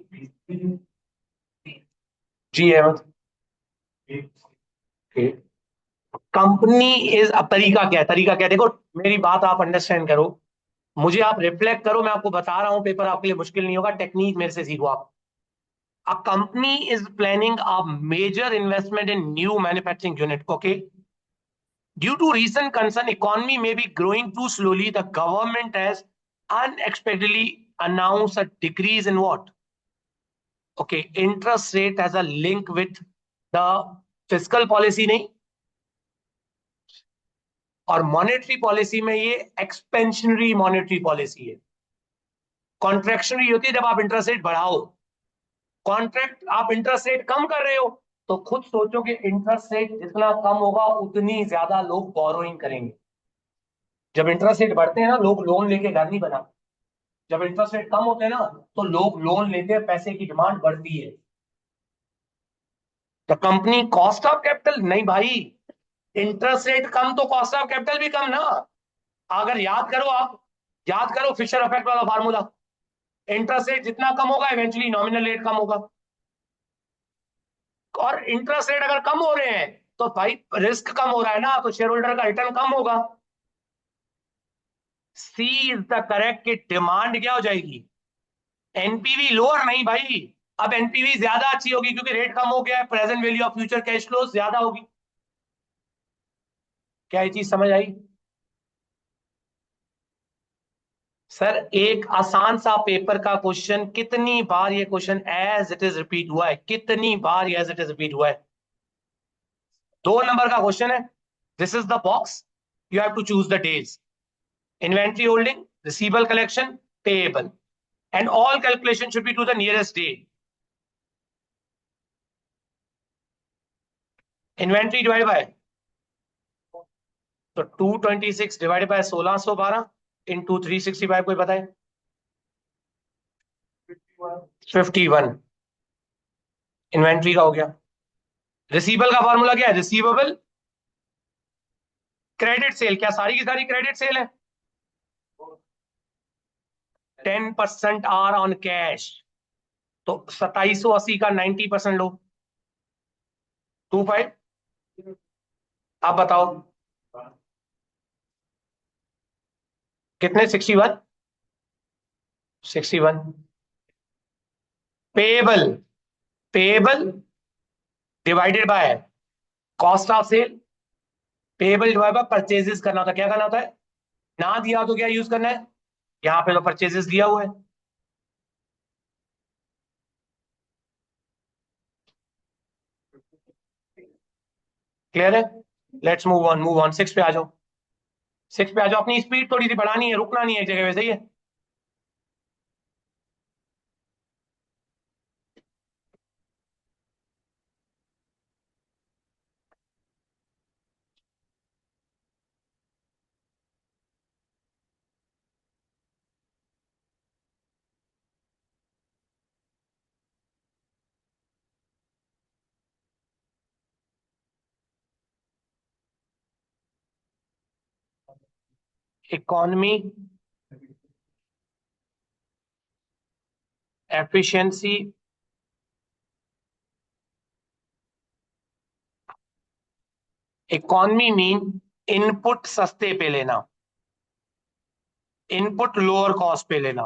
जी अहमद, कंपनी इज, अब तरीका क्या है, देखो मेरी बात आप अंडरस्टैंड करो, मुझे आप रिफ्लेक्ट करो, मैं आपको बता रहा हूं, पेपर आपके लिए मुश्किल नहीं होगा, टेक्निक मेरे से सीखो आप। A company is planning a major investment in new manufacturing unit, okay? Due to recent concern, economy may be growing too slowly. The government has unexpectedly announced a decrease in what? Okay, interest rate has a link with the fiscal policy नहीं, और monetary policy में ये expansionary monetary policy है, कॉन्ट्रेक्शनरी होती है जब आप interest rate बढ़ाओ, कॉन्ट्रैक्ट आप इंटरेस्ट रेट कम कर रहे हो, तो खुद सोचो कि इंटरेस्ट रेट जितना कम होगा उतनी ज्यादा लोग बोरोइंग करेंगे। जब इंटरेस्ट रेट बढ़ते हैं ना, लोग लोन लेके घर नहीं बनाते, जब इंटरेस्ट रेट कम होते हैं ना, तो लोग लोन लेते हैं, पैसे की डिमांड बढ़ती है। तो कंपनी कॉस्ट ऑफ कैपिटल नहीं भाई, इंटरेस्ट रेट कम तो कॉस्ट ऑफ कैपिटल भी कम ना। अगर याद करो आप, याद करो फिशर इफेक्ट वाला फार्मूला, इंटरेस्ट रेट जितना कम होगा इवेंचुअली नॉमिनल रेट कम होगा, और इंटरेस्ट रेट अगर कम हो रहे हैं तो भाई रिस्क कम हो रहा है ना, तो शेयर होल्डर का रिटर्न कम होगा। सी इज द करेक्ट, कि डिमांड क्या हो जाएगी, एनपीवी लोअर नहीं भाई, अब एनपीवी ज्यादा अच्छी होगी क्योंकि रेट कम हो गया है, present value of future cash flow ज्यादा होगी। क्या ये चीज समझ आई सर, एक आसान सा पेपर का क्वेश्चन, कितनी बार ये question as it is repeat हुआ है, कितनी बार एज इट इज रिपीट हुआ है, 2 नंबर का क्वेश्चन है, this is the box, you have to choose the days, inventory holding, receivable collection, payable, and all calculation should be to the nearest day. Inventory divided by, तो 226 divided by 1612 into 365, कोई बताए? 51 inventory का हो गया। Receivable का formula क्या है? Receivable credit sale. क्या सारी की सारी क्रेडिट सेल है? 10% आर ऑन कैश, तो 2780 का 90% लो, 25। आप बताओ कितने? 61। 61 payable, payable divided by cost of sale. Payable divide by purchases करना होता है। क्या करना होता है? ना दिया तो क्या यूज करना है? यहां पे तो परचेजेस दिया हुआ है। क्लियर है? Let's move on, move on. 6 पे आ जाओ, 6 पे आ जाओ। अपनी स्पीड थोड़ी सी बढ़ानी है, रुकना नहीं है एक जगह पे, सही है? Economy, efficiency, economy mean input सस्ते पे लेना, इनपुट लोअर कॉस्ट पे लेना,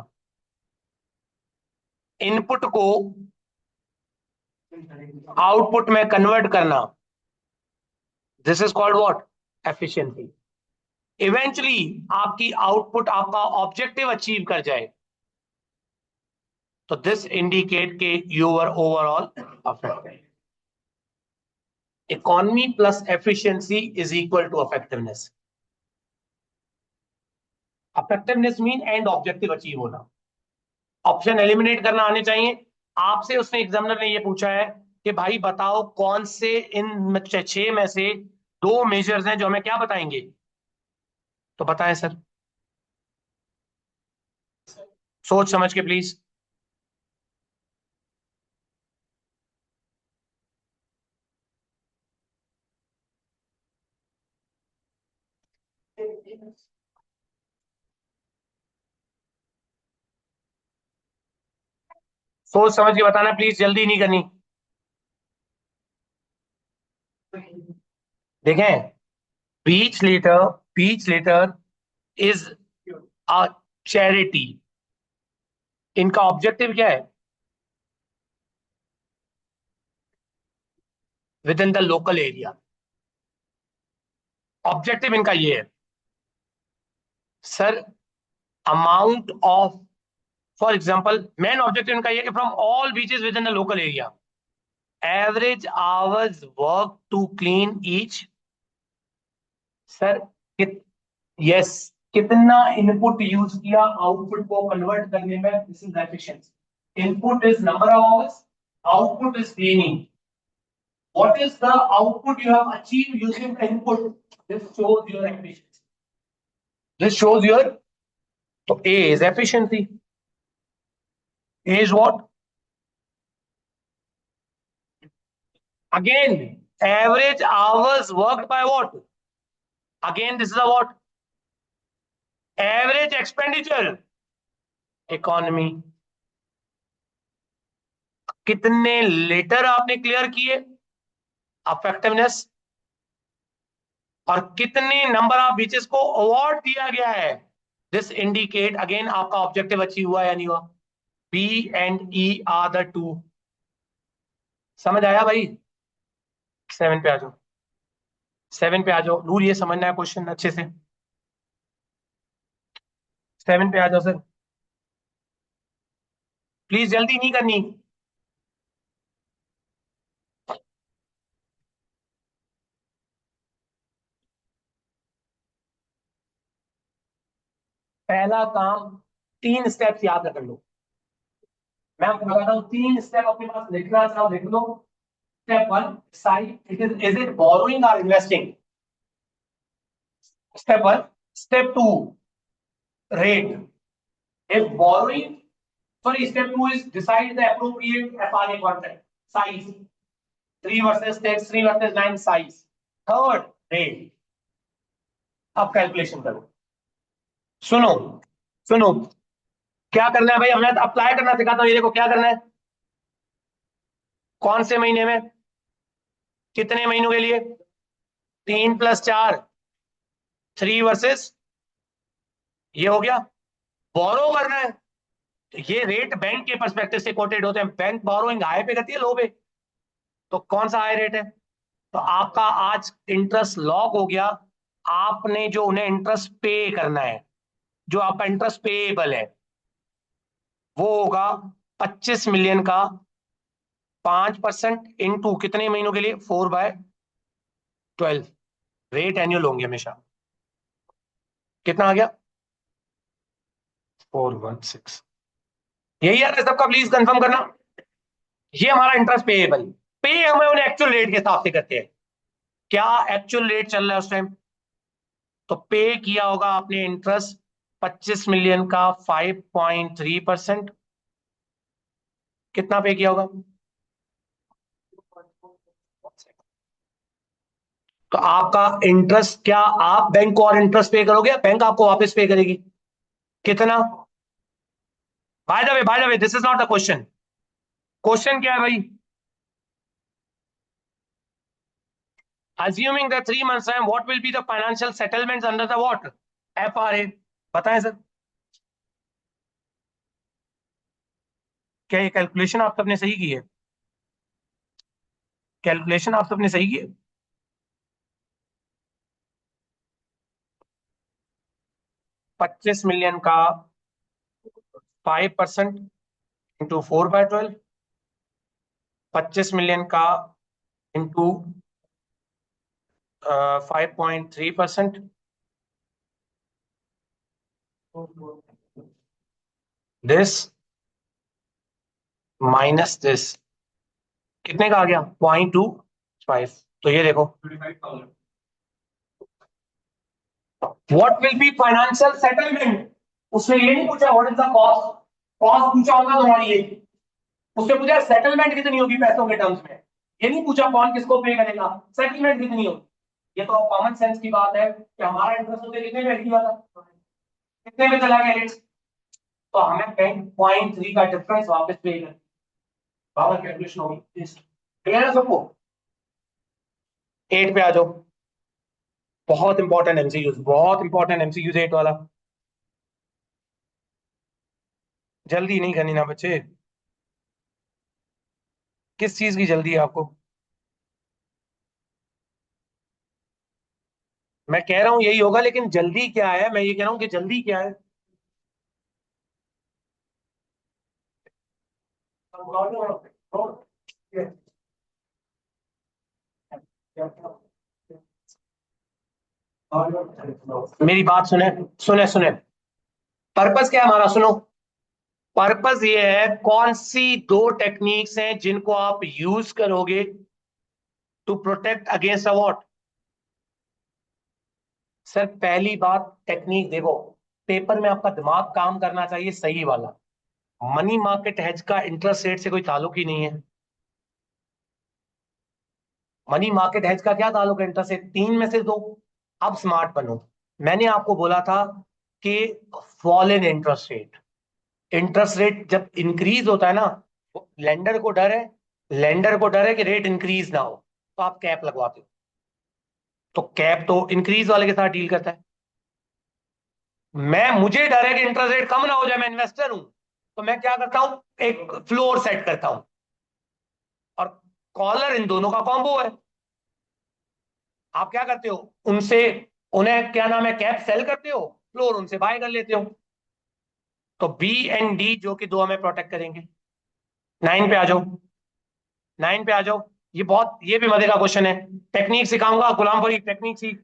इनपुट को आउटपुट में कन्वर्ट करना। This is called what? Efficiency. Eventually आपकी आउटपुट आपका ऑब्जेक्टिव अचीव कर जाए, तो दिस इंडिकेट के your overall effective. Economy plus efficiency is equal to effectiveness. Effectiveness mean end objective achieve होना। ऑप्शन एलिमिनेट करना आने चाहिए। आपसे उसने एग्जामिनर ने ये पूछा है कि भाई बताओ कौन से इन 6 में से 2 मेजर्स हैं जो हमें क्या बताएंगे, तो बताएं सर, सोच समझ के प्लीज। सोच समझ के बताना प्लीज, जल्दी नहीं करनी। देखें, beach litter is a charity. इनका ऑब्जेक्टिव क्या है? Within the local area. Objective इनका ये है sir, amount of, for example main objective इनका ये है कि from all beaches within the local area, average hours work to clean each. Sir yes, कितना इनपुट यूज किया output को कन्वर्ट करने में, this is efficiency. Input is number of hours, output is cleaning. What is the output you have achieved using the input? This shows your efficiency. This shows your, so A is efficiency. A is what? Again, average hours worked by what? Again, this is a what? Average expenditure. Economy. कितने litter आपने clear किए? Effectiveness. और कितने number of beaches को award दिया गया है? This indicate again आपका ऑब्जेक्टिव अचीव हुआ या नहीं हुआ। B and E are the two. समझ आया भाई? 7 पे आ जाओ, 7 पे आ जाओ। नूर ये समझना है क्वेश्चन अच्छे से। 7 पे आ जाओ सर, प्लीज जल्दी नहीं करनी। पहला काम 3 स्टेप्स याद कर लो। मैं आपको बताता हूँ 3 स्टेप अपने पास लिखना चाहो लिख लो। Step 1 side, is it borrowing और investing? Step 1। Step 2 rate. If borrowing, sorry, step 2 is decide the appropriate FRA contract size. 3 versus 10, 3 versus 9 size. Third, rate. अब कैलकुलेशन करो। सुनो सुनो, क्या करना है भाई, हमें अप्लाई करना सिखाता हूं। ये देखो क्या करना है, कौन से महीने में, कितने महीनों के लिए, 3 + 4, 3 वर्सेस, ये हो गया। बोरो करना है, ये रेट बैंक के परस्पेक्टिव से कोटेड होते हैं। बैंक बोरोइंग हाई पे करती है लो पे, तो कौन सा हाई रेट है? तो आपका आज इंटरेस्ट लॉक हो गया। आपने जो उन्हें इंटरेस्ट पे करना है, जो आपका इंटरेस्ट पेएबल है, वो होगा 25 मिलियन का 5% इंटू कितने महीनों के लिए, 4/12। रेट एनुअल होंगे हमेशा। कितना आ गया? 416। यही आ रहा है सबका, प्लीज कंफर्म करना। ये हमारा इंटरेस्ट पेएबल। पे हमें उन्हें एक्चुअल रेट के हिसाब से करते हैं। क्या एक्चुअल रेट चल रहा है उस टाइम? तो पे किया होगा आपने इंटरेस्ट 25 मिलियन का 5.3%। कितना पे किया होगा? तो आपका इंटरेस्ट, क्या आप बैंक को और इंटरेस्ट पे करोगे या बैंक आपको वापस पे करेगी? कितना? By the way this is not a question. Question क्या है भाई? assuming the 3 months time, what will be the financial settlements under the what? FRA। बताएं सर, क्या ये कैलकुलेशन आप सबने सही की है? कैलकुलेशन आप सबने सही की है? 25 मिलियन का 5% इंटू 4/12, 25 मिलियन का इंटू 5.3%, दिस माइनस दिस, कितने का आ गया? 0.25। तो ये देखो, what will be financial settlement. उसने ये नहीं पूछा what is the cost, cost पूछा होगा तुम्हारी ये। उसने पूछा सेटलमेंट कितनी होगी पैसों के टर्म्स में। ये नहीं पूछा कौन किसको पे करेगा, सेटलमेंट कितनी होगी। ये तो कॉमन सेंस की बात है कि हमारा इंटरेस्ट होते कितने में वाला, कितने में चला गया रेट, तो हमें बैंक 0.3 का डिफरेंस वापस पे कर पावर कैलकुलेशन होगी। क्लियर है सबको? 8 पे आ जाओ। बहुत इंपॉर्टेंट एमसीक्यूज, बहुत इंपॉर्टेंट एमसीक्यूज 8 वाला। जल्दी नहीं करनी ना बच्चे, किस चीज की जल्दी है आपको? मैं कह रहा हूं यही होगा, लेकिन जल्दी क्या है, मैं ये कह रहा हूं कि जल्दी क्या है। मेरी बात सुने, सुने सुने, पर्पस क्या है हमारा, सुनो। पर्पस ये है, कौन सी 2 टेक्निक्स हैं जिनको आप यूज करोगे to protect against a. Sir पहली बात, टेक्निक देखो, पेपर में आपका दिमाग काम करना चाहिए सही वाला। मनी मार्केट हेज का इंटरेस्ट रेट से कोई ताल्लुक ही नहीं है। मनी मार्केट हेज का क्या ताल्लुक है इंटरेस्ट से? 3 में से 2। अब स्मार्ट बनो। मैंने आपको बोला था कि fall in interest rate, interest rate जब इंक्रीज होता है ना, लेंडर को डर है, लेंडर को डर है कि रेट इंक्रीज ना हो, तो आप कैप लगवाते हो। तो कैप तो इंक्रीज वाले के साथ डील करता है। मुझे डर है कि इंटरेस्ट रेट कम ना हो जाए, मैं इन्वेस्टर हूं, तो मैं क्या करता हूं, एक फ्लोर सेट करता हूं, और कॉलर इन दोनों का कॉम्बो है। आप क्या करते हो, उनसे, उन्हें क्या नाम है, कैप सेल करते हो, फ्लोर उनसे बाय कर लेते हो। तो बी एंड डी जो कि दो हमें प्रोटेक्ट करेंगे। 9 पे आ जाओ, 9 पे आ जाओ। ये भी मजे का क्वेश्चन है। टेक्निक सिखाऊंगा, गुलाम फरीद टेक्निक सीख।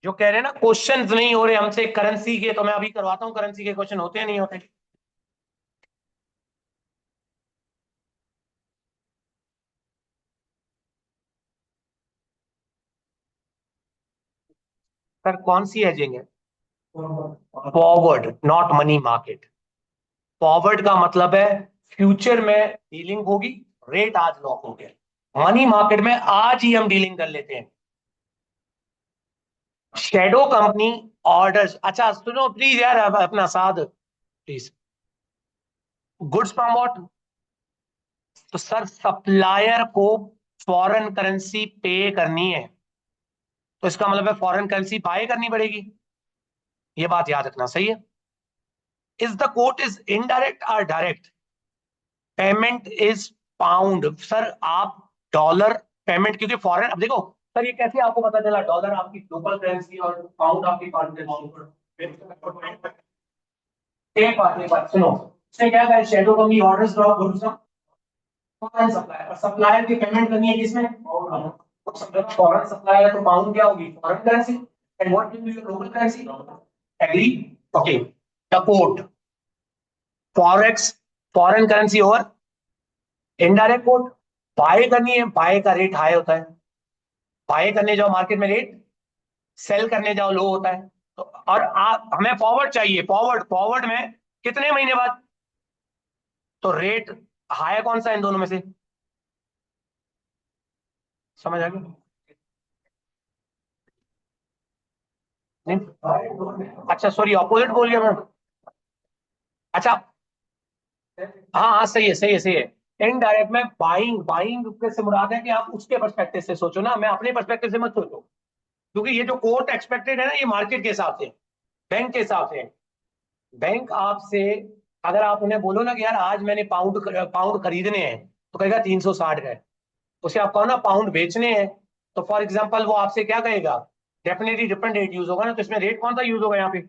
जो कह रहे हैं ना क्वेश्चंस नहीं हो रहे हमसे करेंसी के, तो मैं अभी करवाता हूँ करेंसी के क्वेश्चन, होते हैं नहीं होते। सर कौन सी हेजिंग है? Forward, not money market. Forward का मतलब है फ्यूचर में डीलिंग होगी, रेट आज लॉक हो गया। मनी मार्केट में आज ही हम डीलिंग कर लेते हैं। शेडो कंपनी ऑर्डर्स, अच्छा सुनो प्लीज यार, अब अपना साथ प्लीज। Goods from what? तो सर सप्लायर को फॉरेन करेंसी पे करनी है, तो इसका मतलब है फॉरेन करेंसी बाय करनी पड़ेगी। ये बात याद रखना, सही है। Is the quote is indirect और direct? Payment is pound. Sir आप डॉलर पेमेंट, क्योंकि फॉरेन, अब देखो सर ये कैसे आपको पता चला डॉलर आपकी लोकल करेंसी और पाउंड आपकी फॉरेन करेंसी? एक बात सुनो, उसने क्या कहा, shadow company orders drop goods foreign supplier, और सप्लायर की पेमेंट करनी है किसमें? फॉरेन सप्लायर, तो पाउंड क्या होगी? Foreign currency. And what will be your local currency? Agree? Okay. The quote forex, foreign currency और इनडायरेक्ट कोट। बाय करनी है, बाय का रेट हाई होता है, बाय करने जाओ मार्केट में रेट, सेल करने जाओ लो होता है। तो और आप, हमें फॉरवर्ड चाहिए, फॉरवर्ड, फॉरवर्ड में कितने महीने बाद, तो रेट हाई कौन सा है इन दोनों में से? समझ आ गया? नहीं अच्छा सॉरी, ऑपोजिट बोल गया मैं। अच्छा हाँ हाँ, सही है सही है सही है। इनडायरेक्ट में बाइंग, बाइंग से मुराद है कि आप उसके पर्सपेक्टिव से सोचो ना, मैं अपने पर्सपेक्टिव से मत सोचो। क्योंकि ये जो कोर्ट एक्सपेक्टेड है ना, ये मार्केट के हिसाब से, बैंक के हिसाब से। बैंक आपसे, अगर आप उन्हें बोलो ना कि यार आज मैंने पाउंड पाउंड खरीदने हैं, तो कहेगा 360 का है। उसे आप कहो ना पाउंड बेचने हैं, तो फॉर एग्जाम्पल वो आपसे क्या कहेगा, डेफिनेटली डिफरेंट रेट यूज होगा ना, तो इसमें रेट कौन सा यूज होगा यहाँ पे?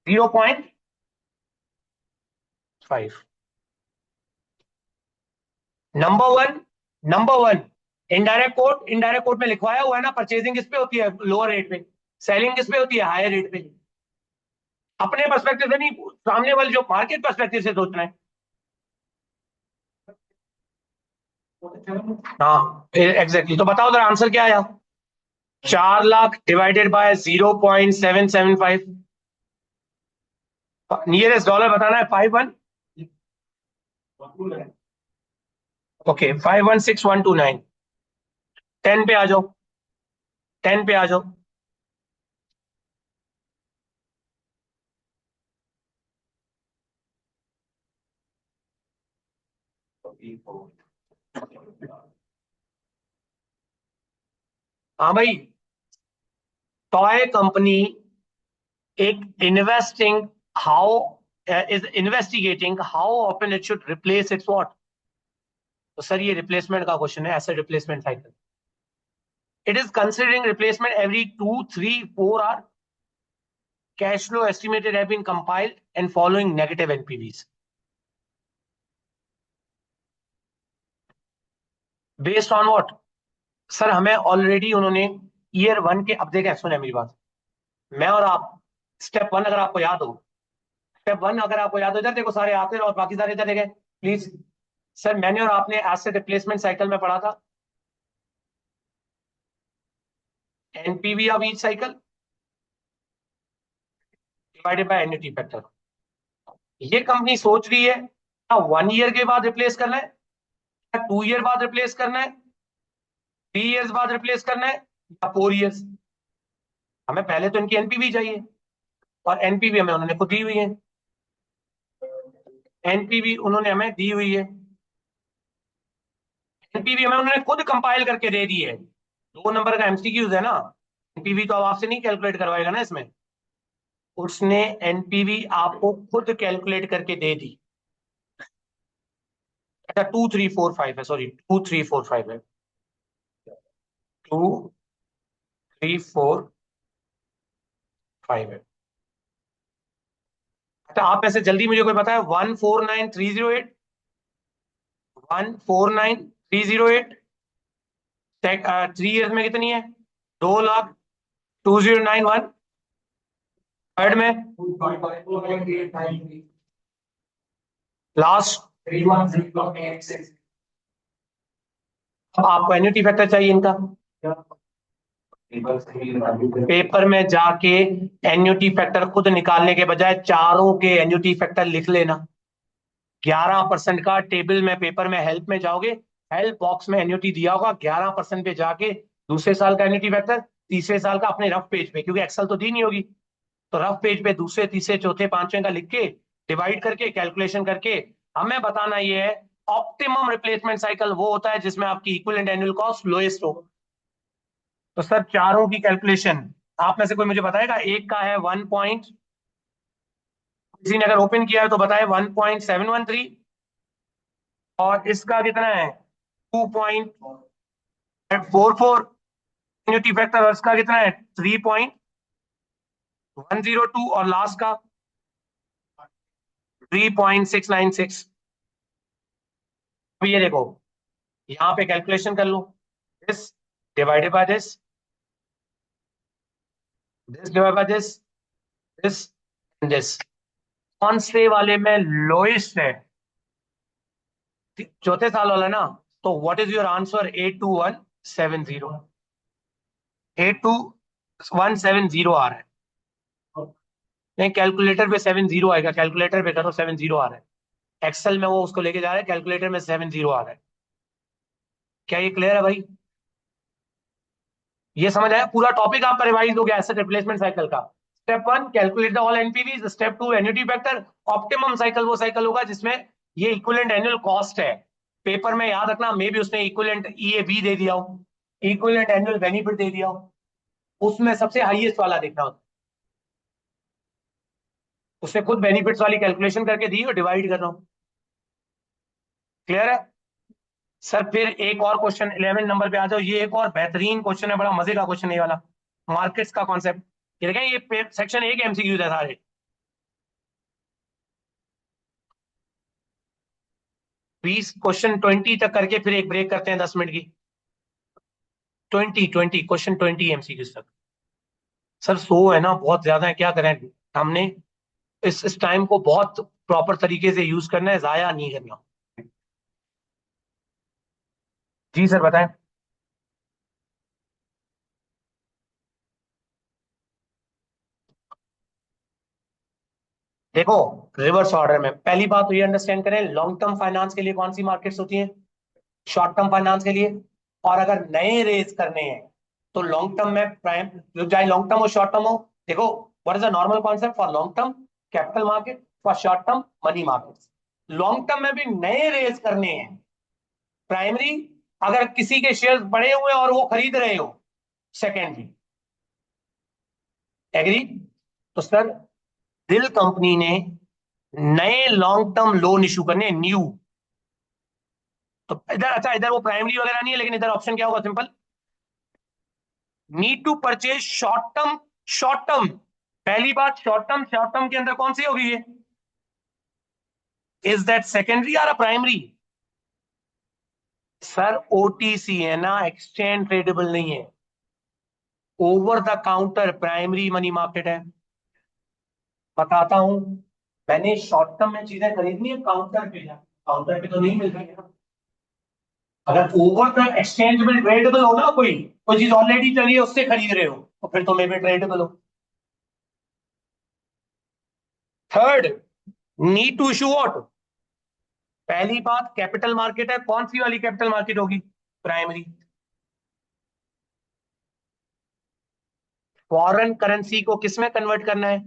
0.5। Number one, number one, indirect coat, indirect coat में लिखवाया हुआ है ना, परचेजिंग किस पे होती है? लोअर रेट पे। सेलिंग किस पे होती है? हायर रेट पे। अपने पर्सपेक्टिव से नहीं, सामने वाले जो मार्केट पर्सपेक्टिव से सोचना है। हाँ एग्जैक्टली, तो बताओ जरा आंसर क्या आया? 4 lakh divided by 0.775। Nearest dollar बताना है, 51। ओके 516129। 10 पे आ जाओ, 10 पे आ जाओ। हाँ भाई, टॉय कंपनी एक investing how is investigating how often it should replace its what. तो सर ये रिप्लेसमेंट का क्वेश्चन है, asset replacement cycle. It is considering replacement every 2 3 4 hour. Cash flow estimated have been compiled and following negative NPVs based on what? Sir हमें already उन्होंने year 1 के, अब देखें सुने मेरी बात, मैं और आप, स्टेप 1 अगर आपको याद हो, स्टेप 1 अगर आपको याद हो जाए, देखो सारे आते हैं और बाकी सारे चले गए प्लीज। सर मैंने और आपने एसेट रिप्लेसमेंट साइकिल में पढ़ा था NPV of each cycle divided by annuity factor. ये कंपनी सोच रही है 1 ईयर के बाद रिप्लेस करना है, 2 ईयर बाद रिप्लेस करना है, 3 ईयर्स बाद रिप्लेस करना है, या 4 ईयर्स। हमें पहले तो इनकी एनपीवी चाहिए, और एनपीवी हमें उन्होंने खुद दी हुई है, एनपीवी उन्होंने हमें दी हुई है, एनपीवी हमें उन्होंने खुद कंपाइल करके दे दी है। 2 नंबर का एमसीक्यूज है ना, एनपीवी तो अब आपसे नहीं कैलकुलेट करवाएगा ना इसमें, उसने एनपीवी आपको खुद कैलकुलेट करके दे दी। अच्छा 2345 है, सॉरी 2345 है, 2345 है। अच्छा आप में से जल्दी मुझे कोई बताए, 149308, 149308 3 ईयर्स में कितनी है? 2 लाख 2091 थर्ड में लास्ट। अब आपको एन्युटी फैक्टर चाहिए इनका, पेपर में जाके एन्युटी फैक्टर खुद निकालने के बजाय चारों के एन्युटी फैक्टर लिख लेना। 11% का टेबल में पेपर में हेल्प में जाओगे, हेल्प बॉक्स में एन्युटी दिया होगा, 11% पे जाके दूसरे साल का एन्युटी फैक्टर, तीसरे साल का अपने रफ पेज पे, क्योंकि एक्सेल तो दी नहीं होगी, तो रफ पेज पे दूसरे तीसरे चौथे पांचवें का लिख के डिवाइड करके कैलकुलेशन करके हमें बताना ये है ऑप्टिमम रिप्लेसमेंट साइकिल वो होता है जिसमें आपकी इक्विवेलेंट एनुअल कॉस्ट लोएस्ट हो। तो सर चारों की कैलकुलेशन आप में से कोई मुझे बताएगा? एक का है 1 पॉइंट, किसी ने अगर ओपन किया है तो बताए 1.713, और इसका कितना है 2.44 एन्युटी फैक्टर, और इसका कितना है 3.102, और लास्ट का 3.696। अब ये देखो यहां पे कैलकुलेशन कर लो, this divided by this, this divided by this, this and this, कौन से वाले में लोएस्ट है? चौथे साल वाला ना। तो व्हाट इज योर आंसर? 82170, 82170 आ रहा है। नहीं, कैलकुलेटर पे 70 आएगा, कैलकुलेटर पे करो 70 आ रहा है, एक्सेल में वो उसको लेके जा रहा है, कैलकुलेटर में 70 आ रहा है। क्या ये क्लियर है भाई? ये समझ आया? पूरा टॉपिक आपका रिवाइज हो गया एसेट रिप्लेसमेंट साइकिल का। Step 1 calculate the all NPV, step 2 annuity factor. Optimum cycle वो साइकिल होगा जिसमें ये इक्विवेलेंट एनुअल कॉस्ट है। पेपर में याद रखना, मे भी उसने इक्विवेलेंट ईएबी दे दिया हो, इक्विवेलेंट एनुअल बेनिफिट दे दिया हो, उसमें सबसे हाईएस्ट वाला देखना होता, उसने खुद बेनिफिट्स वाली कैलकुलेशन करके दी और डिवाइड कर रहा हूं। क्लियर है सर? फिर एक और क्वेश्चन 11 नंबर पे आ जाओ, ये एक और बेहतरीन क्वेश्चन है, बड़ा मजे का क्वेश्चन है ये वाला, मार्केट्स का कॉन्सेप्ट। ये देखें, ये सेक्शन एक एमसीक्यू है सारे। बीस क्वेश्चन 20 तक करके फिर एक ब्रेक करते हैं 10 मिनट की। 20 क्वेश्चन 20 एमसीक्यू तक। सर सो है ना, बहुत ज्यादा है, क्या करें? हमने इस टाइम को बहुत प्रॉपर तरीके से यूज करना है, जाया नहीं करना। जी सर बताएं। देखो रिवर्स ऑर्डर में पहली बात तो ये अंडरस्टैंड करें, लॉन्ग टर्म फाइनेंस के लिए कौन सी मार्केट्स होती हैं? शॉर्ट टर्म फाइनेंस के लिए। और अगर नए रेज करने हैं तो लॉन्ग टर्म में प्राइम, चाहे लॉन्ग टर्म हो शॉर्ट टर्म हो। देखो what is the normal concept for long term? Capital market, for short term money market. Long term में भी नए रेज करने हैं, प्राइमरी अगर किसी के शेयर बड़े हुए और वो खरीद रहे हो, सेकेंडरी। एग्री? तो सर दिल कंपनी ने नए लॉन्ग टर्म लोन इशू करने, न्यू। तो इधर अच्छा, इधर वो प्राइमरी वगैरह नहीं है, लेकिन इधर ऑप्शन क्या होगा? Simple, need to purchase short term. Short term, पहली बात शॉर्ट टर्म, शॉर्ट टर्म के अंदर कौन सी होगी ये? इज दैट सेकेंडरी और प्राइमरी? सर ओटीसी है ना, एक्सचेंज ट्रेडेबल नहीं है, over the counter primary money market है। बताता हूं, मैंने शॉर्ट टर्म में चीजें खरीदनी है काउंटर पे जा, काउंटर पे तो नहीं मिल रही है ना। अगर ओवर द एक्सचेंज में ट्रेडेबल हो ना, कोई कोई चीज ऑलरेडी चली है उससे खरीद रहे हो, तो फिर तो मे भी ट्रेडेबल हो। Third, need to issue what? पहली बात कैपिटल मार्केट है, कौन सी वाली कैपिटल मार्केट होगी? प्राइमरी। फॉरेन करेंसी को किस में कन्वर्ट करना है?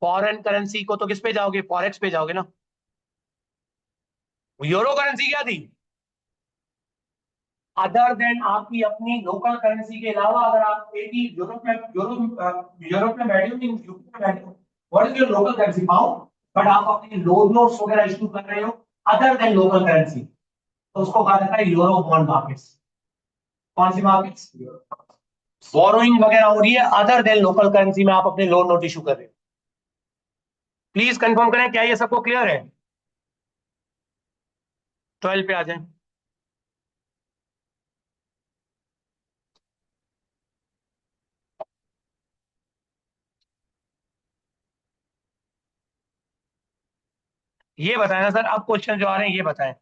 फॉरेन करेंसी को तो किस पे जाओगे? फॉरेक्स पे जाओगे ना। यूरो करेंसी क्या थी? अदर देन आपकी अपनी लोकल करेंसी के अलावा, अगर आप एटी यूरोप में, यूरोप में बैठे हो, यूके में बैठे हो, what is your local currency? Pound. But आप अपनी लोन नोट्स वगैरह इशू कर रहे हो अदर देन लोकल करेंसी, तो उसको कहा जाता है यूरो बॉन्ड मार्केट्स। कौन सी मार्केट्स? बोरोइंग वगैरह हो रही है अदर देन लोकल करेंसी में, आप अपने लोन नोट इशू कर रहे हो। प्लीज कंफर्म करें, क्या ये सबको क्लियर है? 12 पे आ जाए। ये बताएं ना सर, अब क्वेश्चन जो आ रहे हैं ये बताएं।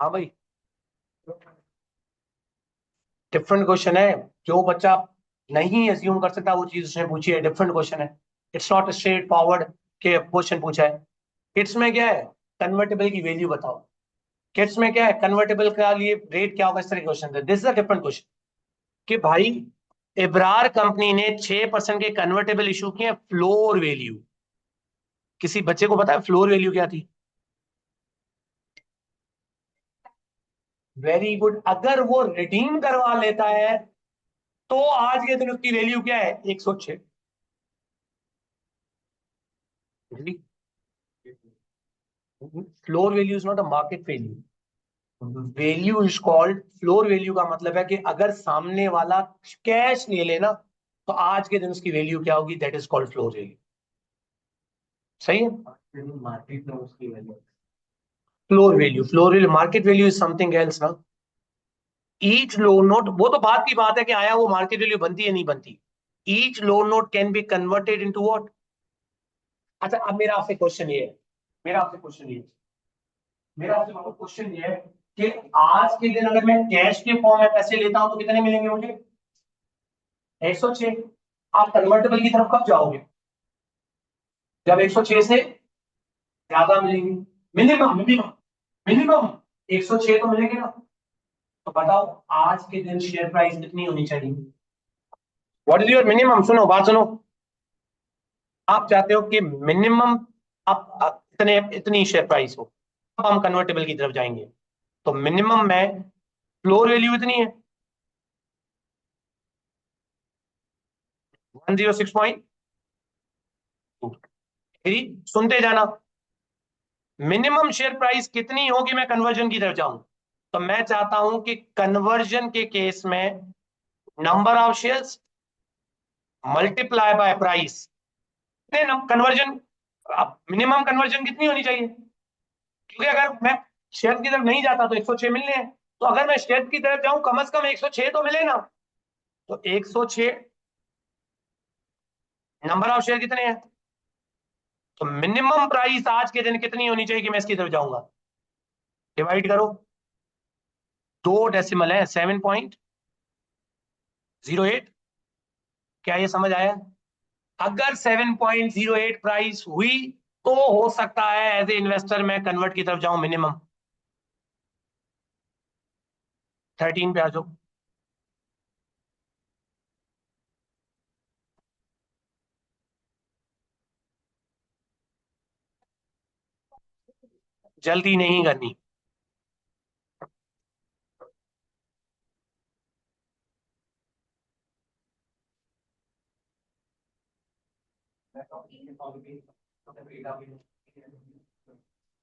हाँ भाई, डिफरेंट क्वेश्चन है। जो बच्चा नहीं एज्यूम कर सकता वो चीज उसने पूछी है, डिफरेंट क्वेश्चन है। इट्स नॉट स्ट्रेट फॉरवर्ड के क्वेश्चन पूछा है। किट्स में क्या है, कन्वर्टेबल की वैल्यू बताओ। किट्स में क्या है, कन्वर्टेबल का लिए रेट क्या होगा, इस तरह के क्वेश्चन है। This is a different question कि भाई इब्रार कंपनी ने 6% के कन्वर्टेबल इशू किए फ्लोर वैल्यू। किसी बच्चे को पता है फ्लोर वैल्यू क्या थी? Very good. अगर वो रिडीम करवा लेता है तो आज के दिन उसकी वैल्यू क्या है, 106। Floor value is not a market value. Value is called floor value, का मतलब है कि अगर सामने वाला कैश ले लेना तो आज के दिन उसकी वैल्यू क्या होगी, that is called floor value. सही है। मार्केट में उसकी value, floor value market value is something else ना। ईच लोन नोट, वो तो बात की बात है कि आया वो मार्केट वैल्यू बनती है नहीं बनती। Each loan note can be converted into what. अच्छा, अब मेरा आपसे क्वेश्चन ये है, मेरा आपसे क्वेश्चन ये है मेरा आपसे क्वेश्चन ये है कि आज के दिन अगर मैं कैश के फॉर्म में पैसे लेता हूं तो कितने मिलेंगे मुझे, 106। आप कन्वर्टेबल की तरफ कब जाओगे, जब 106 से ज्यादा मिलेंगे। मिनिमम मिनिमम मिनिमम 106 तो मिलेंगे ना। तो बताओ आज के दिन शेयर प्राइस कितनी होनी चाहिए, व्हाट इज योर मिनिमम। सुनो बात सुनो, आप चाहते हो कि मिनिमम आप इतने इतनी शेयर प्राइस हो, अब हम कन्वर्टेबल की तरफ जाएंगे। तो मिनिमम में फ्लोर वैल्यू इतनी है, 106.2। सुनते जाना, मिनिमम शेयर प्राइस कितनी होगी मैं कन्वर्जन की तरफ जाऊं। तो मैं चाहता हूं कि कन्वर्जन के केस में number of shares multiply by price. Conversion, minimum conversion कितनी होनी चाहिए, क्योंकि अगर मैं शेयर की तरफ नहीं जाता तो 106 मिलने हैं। तो अगर मैं शेयर की तरफ जाऊं कम से कम 106 तो मिले ना। तो 106, नंबर ऑफ शेयर कितने हैं, तो मिनिमम प्राइस आज के दिन कितनी होनी चाहिए कि मैं इसकी तरफ जाऊंगा। डिवाइड करो, दो डेसिमल है, 7.08। क्या ये समझ आया? अगर 7.08 प्राइस हुई तो हो सकता है एज ए इन्वेस्टर मैं कन्वर्ट की तरफ जाऊं मिनिमम। 13 पे आ जाओ। जल्दी नहीं करनी।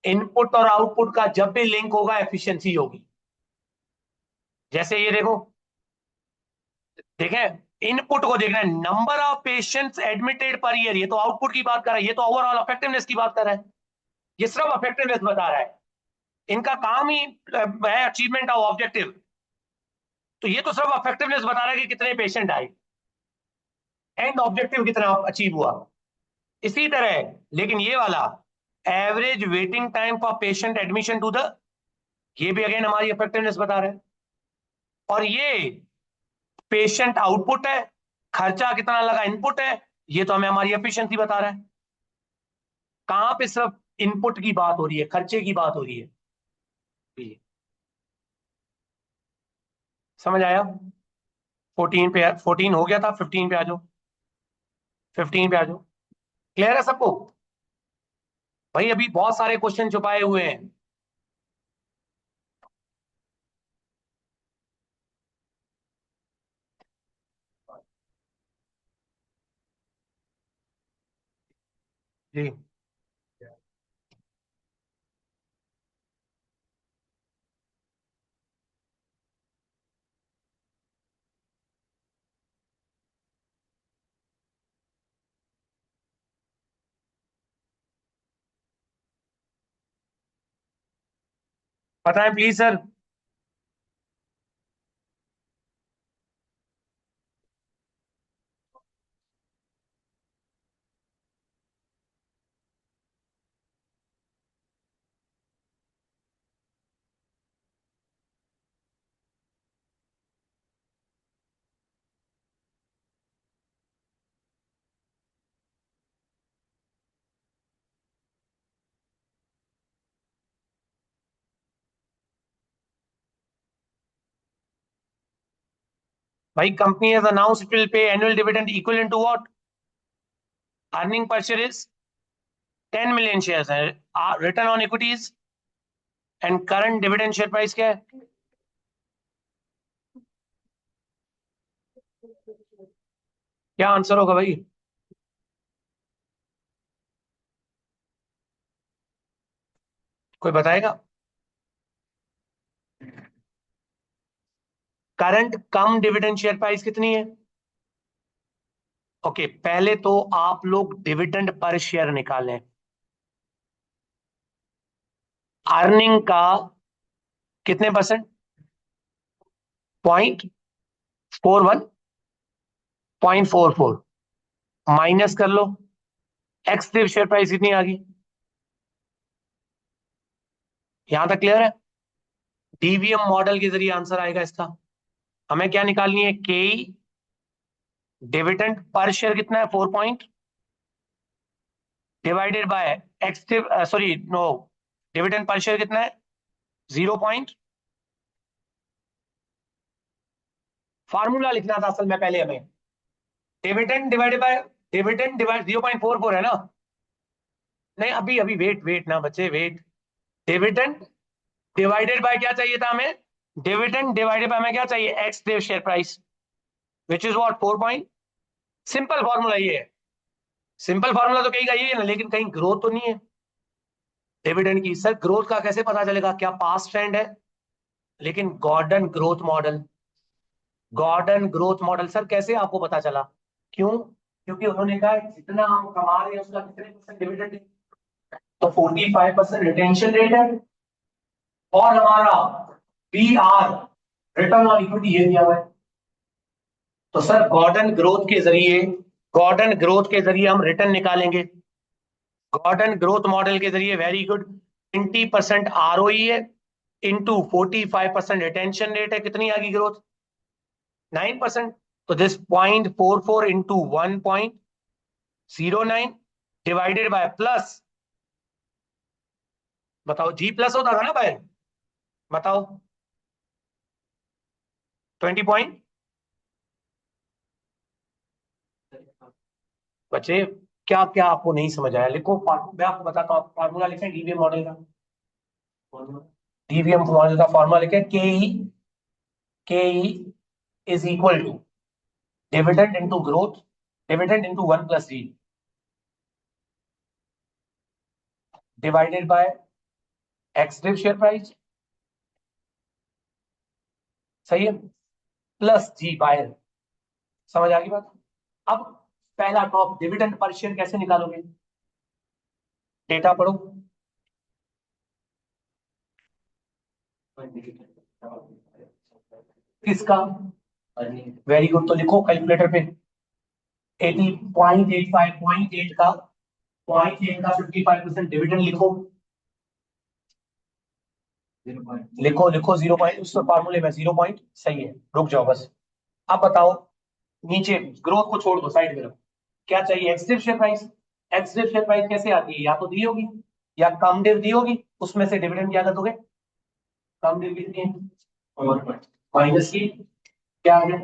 इनपुट और आउटपुट का जब भी लिंक होगा एफिशिएंसी होगी। जैसे ये देखो, देखें इनपुट को देखना है, number of patients admitted per year, ये तो आउटपुट की बात कर रहा है, ये तो ओवरऑल इफेक्टिवनेस की बात कर रहा है। ये सिर्फ इफेक्टिवनेस बता रहा है, इनका काम ही है अचीवमेंट ऑफ ऑब्जेक्टिव। तो ये तो सिर्फ इफेक्टिवनेस बता रहा है कि कितने पेशेंट आए, एंड ऑब्जेक्टिव कितना अचीव हुआ। इसी तरह लेकिन ये वाला average waiting time for patient admission to the, ये भी अगेन हमारी इफेक्टिवनेस बता रहे हैं। और ये पेशेंट आउटपुट है, खर्चा कितना लगा इनपुट है, ये तो हमें हमारी एफिशिएंसी बता रहा है। कहां पे सिर्फ इनपुट की बात हो रही है, खर्चे की बात हो रही है। ये समझ आया? 14 पे, 14 हो गया था, 15 पे आ जाओ। 15 पे आ जाओ। क्लियर है सबको? भाई अभी बहुत सारे क्वेश्चन छुपाए हुए हैं। जी बताएं प्लीज सर। भाई company has announced it will pay annual dividend equal to what? Earning per share is 10 million shares है। Return on equities and current dividend share price क्या है? क्या आंसर होगा भाई? कोई बताएगा? Current cum dividend share price कितनी है? ओके, पहले तो आप लोग डिविडेंड पर शेयर निकालें। अर्निंग का कितने परसेंट? 0.41, 0.44 माइनस कर लो। एक्स दिव शेयर प्राइस कितनी आ गई? यहां तक क्लियर है? डीवीएम मॉडल के जरिए आंसर आएगा इसका। हमें क्या निकालनी है? के डिविडेंड पर शेयर कितना है? 4 point divided by X, sorry no, dividend per share कितना है? 0 पॉइंट। फार्मूला लिखना था असल में पहले हमें। Dividend divided by dividend divide 0.44 है ना? नहीं, अभी अभी वेट वेट ना बच्चे, वेट। डिविडेंड डिवाइडेड बाय क्या चाहिए था हमें? डिविडेंड डिवाइडेड बाय हमें क्या चाहिए? Ex div share price, which is what? 4 point. Simple formula ये है। सिंपल फॉर्मूला तो कहीं का ये है ना, लेकिन कहीं ग्रोथ तो नहीं है डिविडेंड की। सर ग्रोथ का कैसे पता चलेगा? क्या पास्ट ट्रेंड है? लेकिन Gordon growth model, Gordon growth model sir कैसे आपको पता चला? क्यों? क्योंकि उन्होंने कहा जितना हम कमा रहे हैं उसका कितने परसेंट डिविडेंड? तो 45% रिटेंशन रेट है, और हमारा B R, return on equity, ये दिया हुआ है। तो सर गॉर्डन ग्रोथ के जरिए हम रिटर्न निकालेंगे। गॉर्डन ग्रोथ मॉडल के जरिए, वेरी गुड, 20% आरओई है, इंटू 45% रिटेंशन रेट है, कितनी आ गई ग्रोथ? 9%। तो this 0.44 into 1.09 divided by plus, बताओ जी प्लस होता था ना भाई? बताओ 20 बच्चे, क्या क्या आपको नहीं समझ आया? लिखो, मैं आपको बताता हूँ। फार्मूला लिखें डीवीएम मॉडल का। डीवीएम मॉडल का फार्मूला लिखें, K E is equal to dividend into growth, dividend into 1+d divided by ex div share price, सही है, प्लस जी बाय। समझ आ गई बात? अब पहला टॉप, डिविडेंड पर शेयर कैसे निकालोगे? डेटा पढ़ो। किसका? वेरी गुड, तो लिखो कैलकुलेटर पे। 80.85, 0.8 का, 0.8 का 55% डिविडेंड लिखो। लिखो लिखो 0 पॉइंट, उस फार्मूले में 0 पॉइंट सही है। रुक जाओ बस। अब बताओ, नीचे ग्रोथ को छोड़ दो, साइड में रखो। क्या चाहिए? X div share price. X div share price कैसे आती है? या तो दी होगी या कम डिव दी होगी, उसमें से डिविडेंड क्या कर दोगे? कम डिव कितनी है? माइनस की क्या है?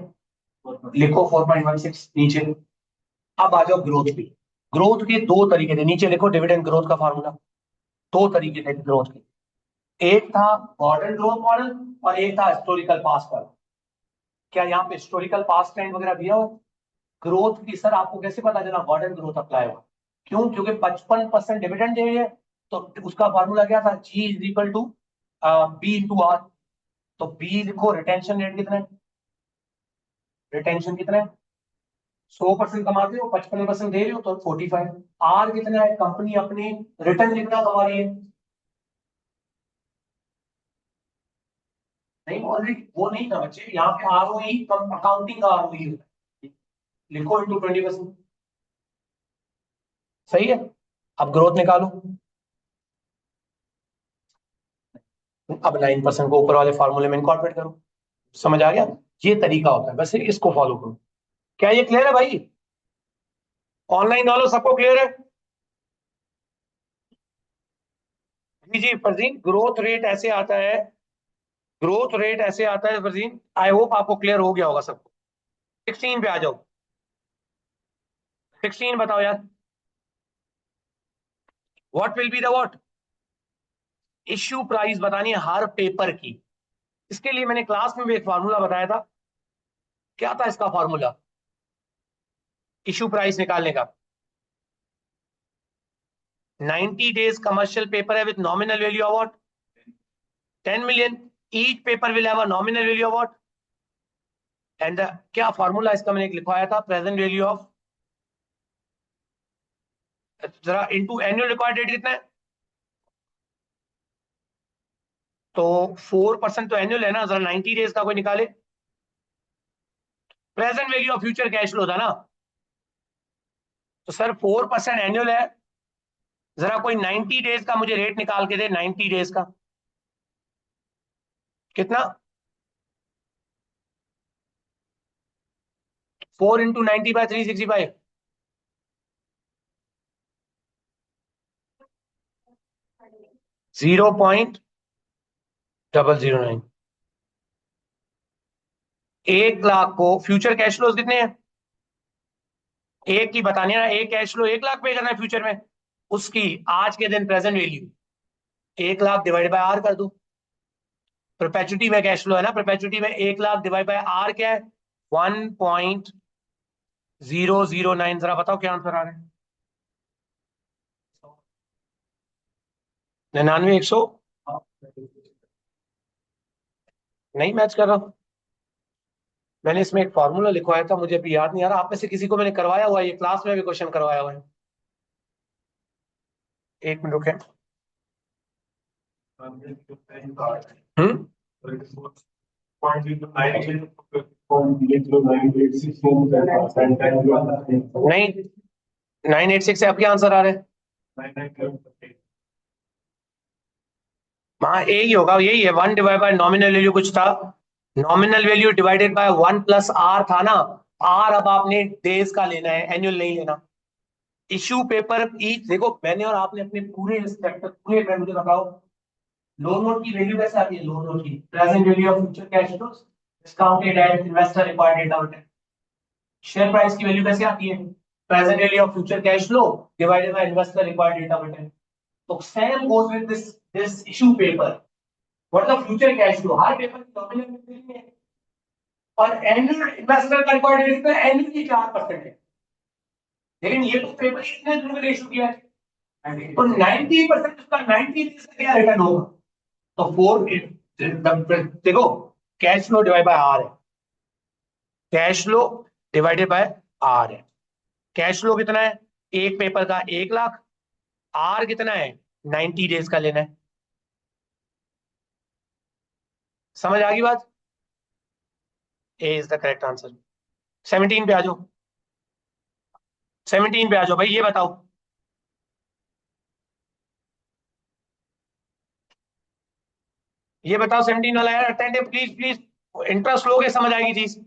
लिखो 4.16 नीचे। अब आ जाओ ग्रोथ पे। ग्रोथ के दो तरीके थे, नीचे लिखो डिविडेंड ग्रोथ का फार्मूला। दो तरीके थे ग्रोथ के, एक था गॉर्डन ग्रोथ मॉडल और एक था हिस्टोरिकल पास्ट मॉडल। क्या यहाँ पे हिस्टोरिकल पास्ट ट्रेंड वगैरह दिया हो? ग्रोथ की सर आपको कैसे पता चला गॉर्डन ग्रोथ अप्लाई हुआ? क्यों? क्योंकि 55% डिविडेंड दे रही है। तो उसका फॉर्मूला क्या था? G is equal to b into r. तो बी लिखो, रिटेंशन रेट कितना है? रिटेंशन कितना है? 100% कमाते हो, 55% दे रहे हो, तो 45। आर कितना है? कंपनी अपने रिटर्न कितना कमा रही है? नहीं ऑलरेडी वो नहीं था बच्चे, यहाँ पे आरओई अकाउंटिंग का आरओई होता है, लिखो इंटू 20%। सही है, अब ग्रोथ निकालो। अब 9% को ऊपर वाले फॉर्मूले में इनकॉर्पोरेट करो। समझ आ गया? ये तरीका होता है, वैसे इसको फॉलो करो। क्या ये क्लियर है भाई? ऑनलाइन वालों सबको क्लियर है? जी जी फरजीन, ग्रोथ रेट ऐसे आता है, ग्रोथ रेट ऐसे आता है फरजीन, आई होप आपको क्लियर हो गया होगा सबको। 16 पे आ जाओ, 16 बताओ यार। What will be the what? Issue price बतानी है हर पेपर की। इसके लिए मैंने क्लास में भी एक फार्मूला बताया था। क्या था इसका फार्मूला इश्यू प्राइस निकालने का? 90 डेज कमर्शियल पेपर है with nominal value of what? 10 million. Each paper will have a nominal value of what? And क्या फॉर्मूला इसका मैंने लिखवाया था? प्रेजेंट वैल्यू ऑफ, जरा इनटू एनुअल रिक्वायर्ड रेट कितना है? तो 4% तो एनुअल है ना, जरा 90 डेज का कोई निकाले। Present value of future cash flow था ना, तो सर 4% एनुअल है, जरा कोई 90 डेज का मुझे रेट निकाल के दे, 90 डेज का कितना? 4 इंटू 90/365, 0.009। 1 लाख को फ्यूचर कैश फ्लोज कितने हैं? एक की बतानी है ना, एक कैश फ्लो 1 लाख पे करना है फ्यूचर में, उसकी आज के दिन present value 1 lakh divide by R कर दो। परपेचुटी में कैश फ्लो है ना, परपेचुटी में 1 लाख डिवाइड बाय आर क्या है? 1.009। जरा बताओ क्या आंसर आ रहा है? 99, 100? नहीं मैच कर रहा। मैंने इसमें एक फॉर्मूला लिखवाया था, मुझे अभी याद नहीं आ रहा। आप में से किसी को मैंने करवाया हुआ है, ये क्लास में भी क्वेश्चन करवाया हुआ है। 1 मिनट रुके। हम्म नहीं, 986 से अब क्या आंसर आ रहा है? हाँ यही होगा, यही है। 1 डिवाइड बाय नॉमिनल वैल्यू कुछ था, nominal value divided by 1 plus R था ना। आर अब आपने डेज का लेना है, एनुअल नहीं लेना। इश्यू पेपर ईच, देखो मैंने और आपने अपने पूरे सेक्टर पूरे में, मुझे बताओ लोन नोट की वैल्यू कैसे आती है? लोन नोट की present value of future cash flows discounted at investor required data return. Share price की वैल्यू कैसे आती है? Present value of future cash flow divided by investor required data return. तो same goes with this issue paper. मतलब future cash flow हर paper की nominal value है, और एनुअल इन्वेस्टर का रिक्वायर्ड रेट है एनुअल की 4% है। लेकिन ये तो पेपर इतने दिन में इशू किया है, तो 90% उसका 90 डेज का क्या रिटर्न होगा? तो 4 देखो, cash flow divide by r है, cash flow divided by r है। कैश फ्लो कितना है? एक पेपर का 1 लाख। आर कितना है? 90 डेज का लेना है। समझ आ गई बात? ए इज द करेक्ट आंसर। 17 पे आ जाओ, 17 पे आ जाओ भाई, ये बताओ। ये बताओ 17 वाला यार, अटेंटिव प्लीज प्लीज, इंटरेस्ट लोगे समझ आएगी चीज।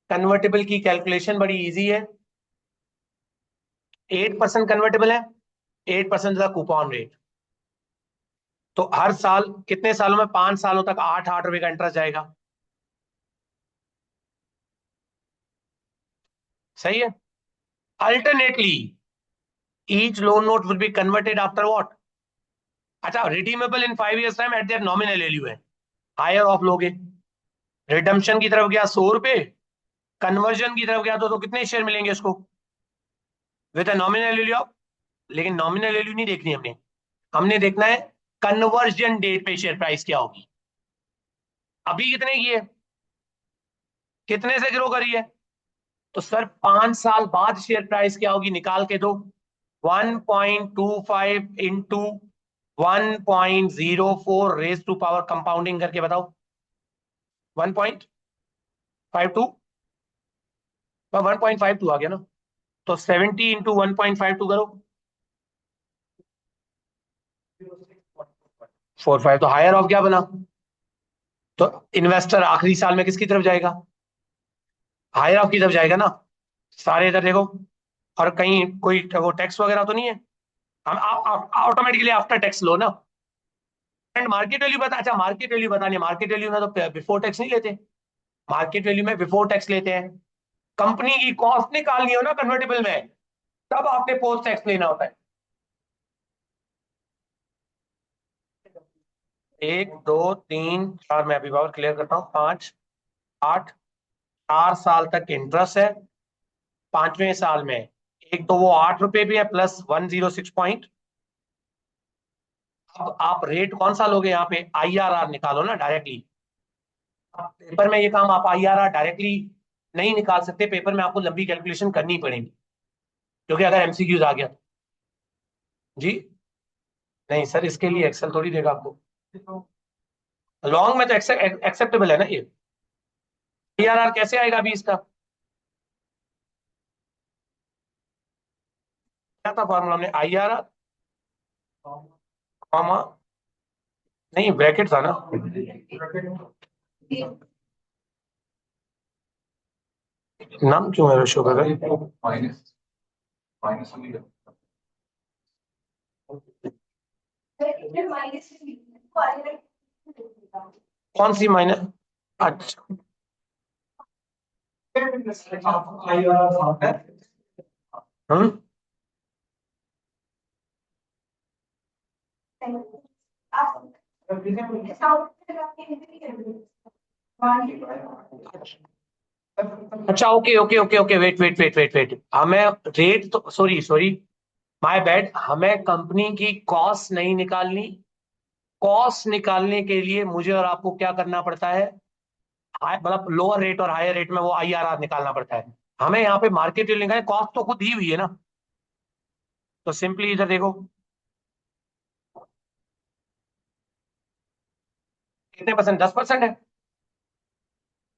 कन्वर्टेबल की कैलकुलेशन बड़ी इजी है। 8% कन्वर्टेबल है, 8% का कूपन रेट। तो हर साल कितने सालों में? 5 सालों तक 8 8 रुपए का इंटरेस्ट जाएगा। सही है। Alternately each loan note will be converted after what? अच्छा, redeemable in 5 years time at their nominal value है। हायर ऑफ लोगे, रिडम्पशन की तरफ गया 100 रुपए, कन्वर्जन की तरफ गया तो कितने शेयर मिलेंगे उसको? With nominal value of. लेकिन नॉमिनल वैल्यू नहीं देखनी हमने, हमने देखना है कन्वर्जन डेट पे शेयर प्राइस क्या होगी। अभी कितने की है, कितने से ग्रो करी है? तो सर 5 साल बाद शेयर प्राइस क्या होगी, निकाल के दो। 1.25 into 1.04 raise to power compounding करके बताओ। 1.52, 1.52 आ गया ना, तो 70 इंटू 1.52 करो, 45। तो हायर ऑफ क्या बना, तो इन्वेस्टर आखिरी साल में किसकी तरफ जाएगा, हायर ऑफ की तरफ जाएगा ना। सारे इधर देखो, और कहीं कोई वो टैक्स वगैरह तो नहीं है, हम ऑटोमेटिकली आफ्टर टैक्स लो ना। एंड मार्केट वैल्यू बता, अच्छा मार्केट वैल्यू बतानी, मार्केट वैल्यू में तो बिफोर टैक्स नहीं लेते, मार्केट वैल्यू में बिफोर टैक्स लेते हैं। कंपनी की कॉस्ट निकालनी हो ना कन्वर्टेबल में, तब आपने पोस्ट टैक्स लेना होता है। 1 2 3 4, मैं अभी पावर क्लियर करता हूँ, 5 8, 4 साल तक इंटरेस्ट है, 5वें साल में एक तो वो 8 रुपए भी है प्लस 106 पॉइंट। अब आप रेट कौन सा लोगे यहाँ पे, IRR निकालो ना डायरेक्टली। पेपर में ये काम आप IRR डायरेक्टली नहीं निकाल सकते, पेपर में आपको लंबी कैलकुलेशन करनी पड़ेगी, क्योंकि अगर MCQs आ गया तो। जी नहीं सर, इसके लिए एक्सेल थोड़ी देगा आपको, लॉन्ग में तो एक्सेप्टेबल है ना ये। IRR कैसे आएगा अभी इसका, क्या था फॉर्मूला, हमने IRR कॉमा, नहीं ब्रैकेट था ना, नाम क्यों है शो कर रहा है, माइनस माइनस, कौन सी माइनस, अच्छा हम्म, अच्छा okay okay okay okay, wait wait wait wait wait, हमें रेट तो, सॉरी सॉरी, माय बैड, हमें कंपनी की कॉस्ट नहीं निकालनी। कॉस्ट निकालने के लिए मुझे और आपको क्या करना पड़ता है, मतलब लोअर रेट और हायर रेट में वो IRR निकालना पड़ता है। हमें यहाँ पे मार्केट रेट निकालना, कॉस्ट तो खुद दी हुई है ना। तो सिंपली इधर देखो, कितने परसेंट, 10% है,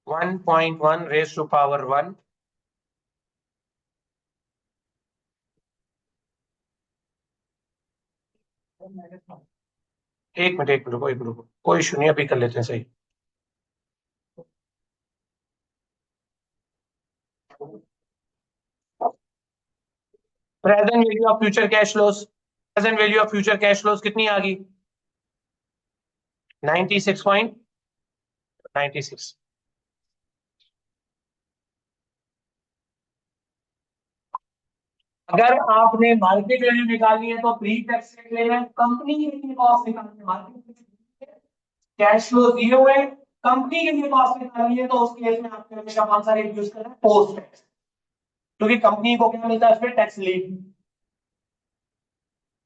1.1 रेस टू पावर 1। एक मिनट रुको, एक रुको, कोई इशू नहीं, अभी कर लेते हैं सही। Present value of future cash flows, present value of future cash flows कितनी आ गई, 96.96। अगर आपने मार्केट वैल्यू निकालनी है तो प्री टैक्स रेट लेना है, कंपनी के लिए कॉस्ट निकालनी है, मार्केट कैश फ्लो दिए हुए, कंपनी के लिए कॉस्ट निकालनी है, तो उस केस में आपको हमेशा कौन सा रेट यूज करना है, पोस्ट टैक्स, क्योंकि कंपनी को क्या मिलता है उसमें, टैक्स लीव।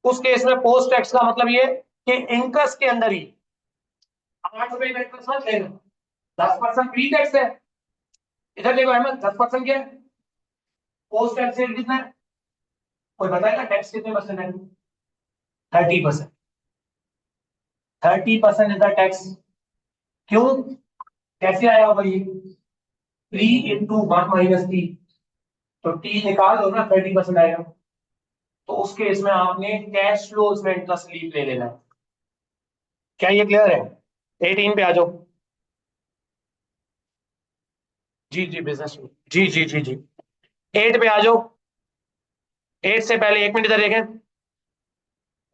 उस केस में पोस्ट टैक्स का मतलब ये कि इंटरेस्ट के अंदर ही 8 रुपए का इंटरेस्ट मत लेना, 10% प्री टैक्स है। इधर देखो अहमद, 10% क्या है, पोस्ट टैक्स रेट कितना है, कोई बताएगा टैक्स कितने परसेंट है, 30%। 30% इज द टैक्स। क्यों, कैसे आया होगा ये, 3 × 1 - T, तो T निकाल दो ना, 30% आएगा। तो उस केस में आपने कैश फ्लोज में इंटरेस्ट लीव ले लेना है। क्या ये क्लियर है, 18 पे आ जाओ। जी जी बिजनेस, जी जी जी जी, 8 पे आ जाओ। 8 से पहले 1 मिनट इधर देखें,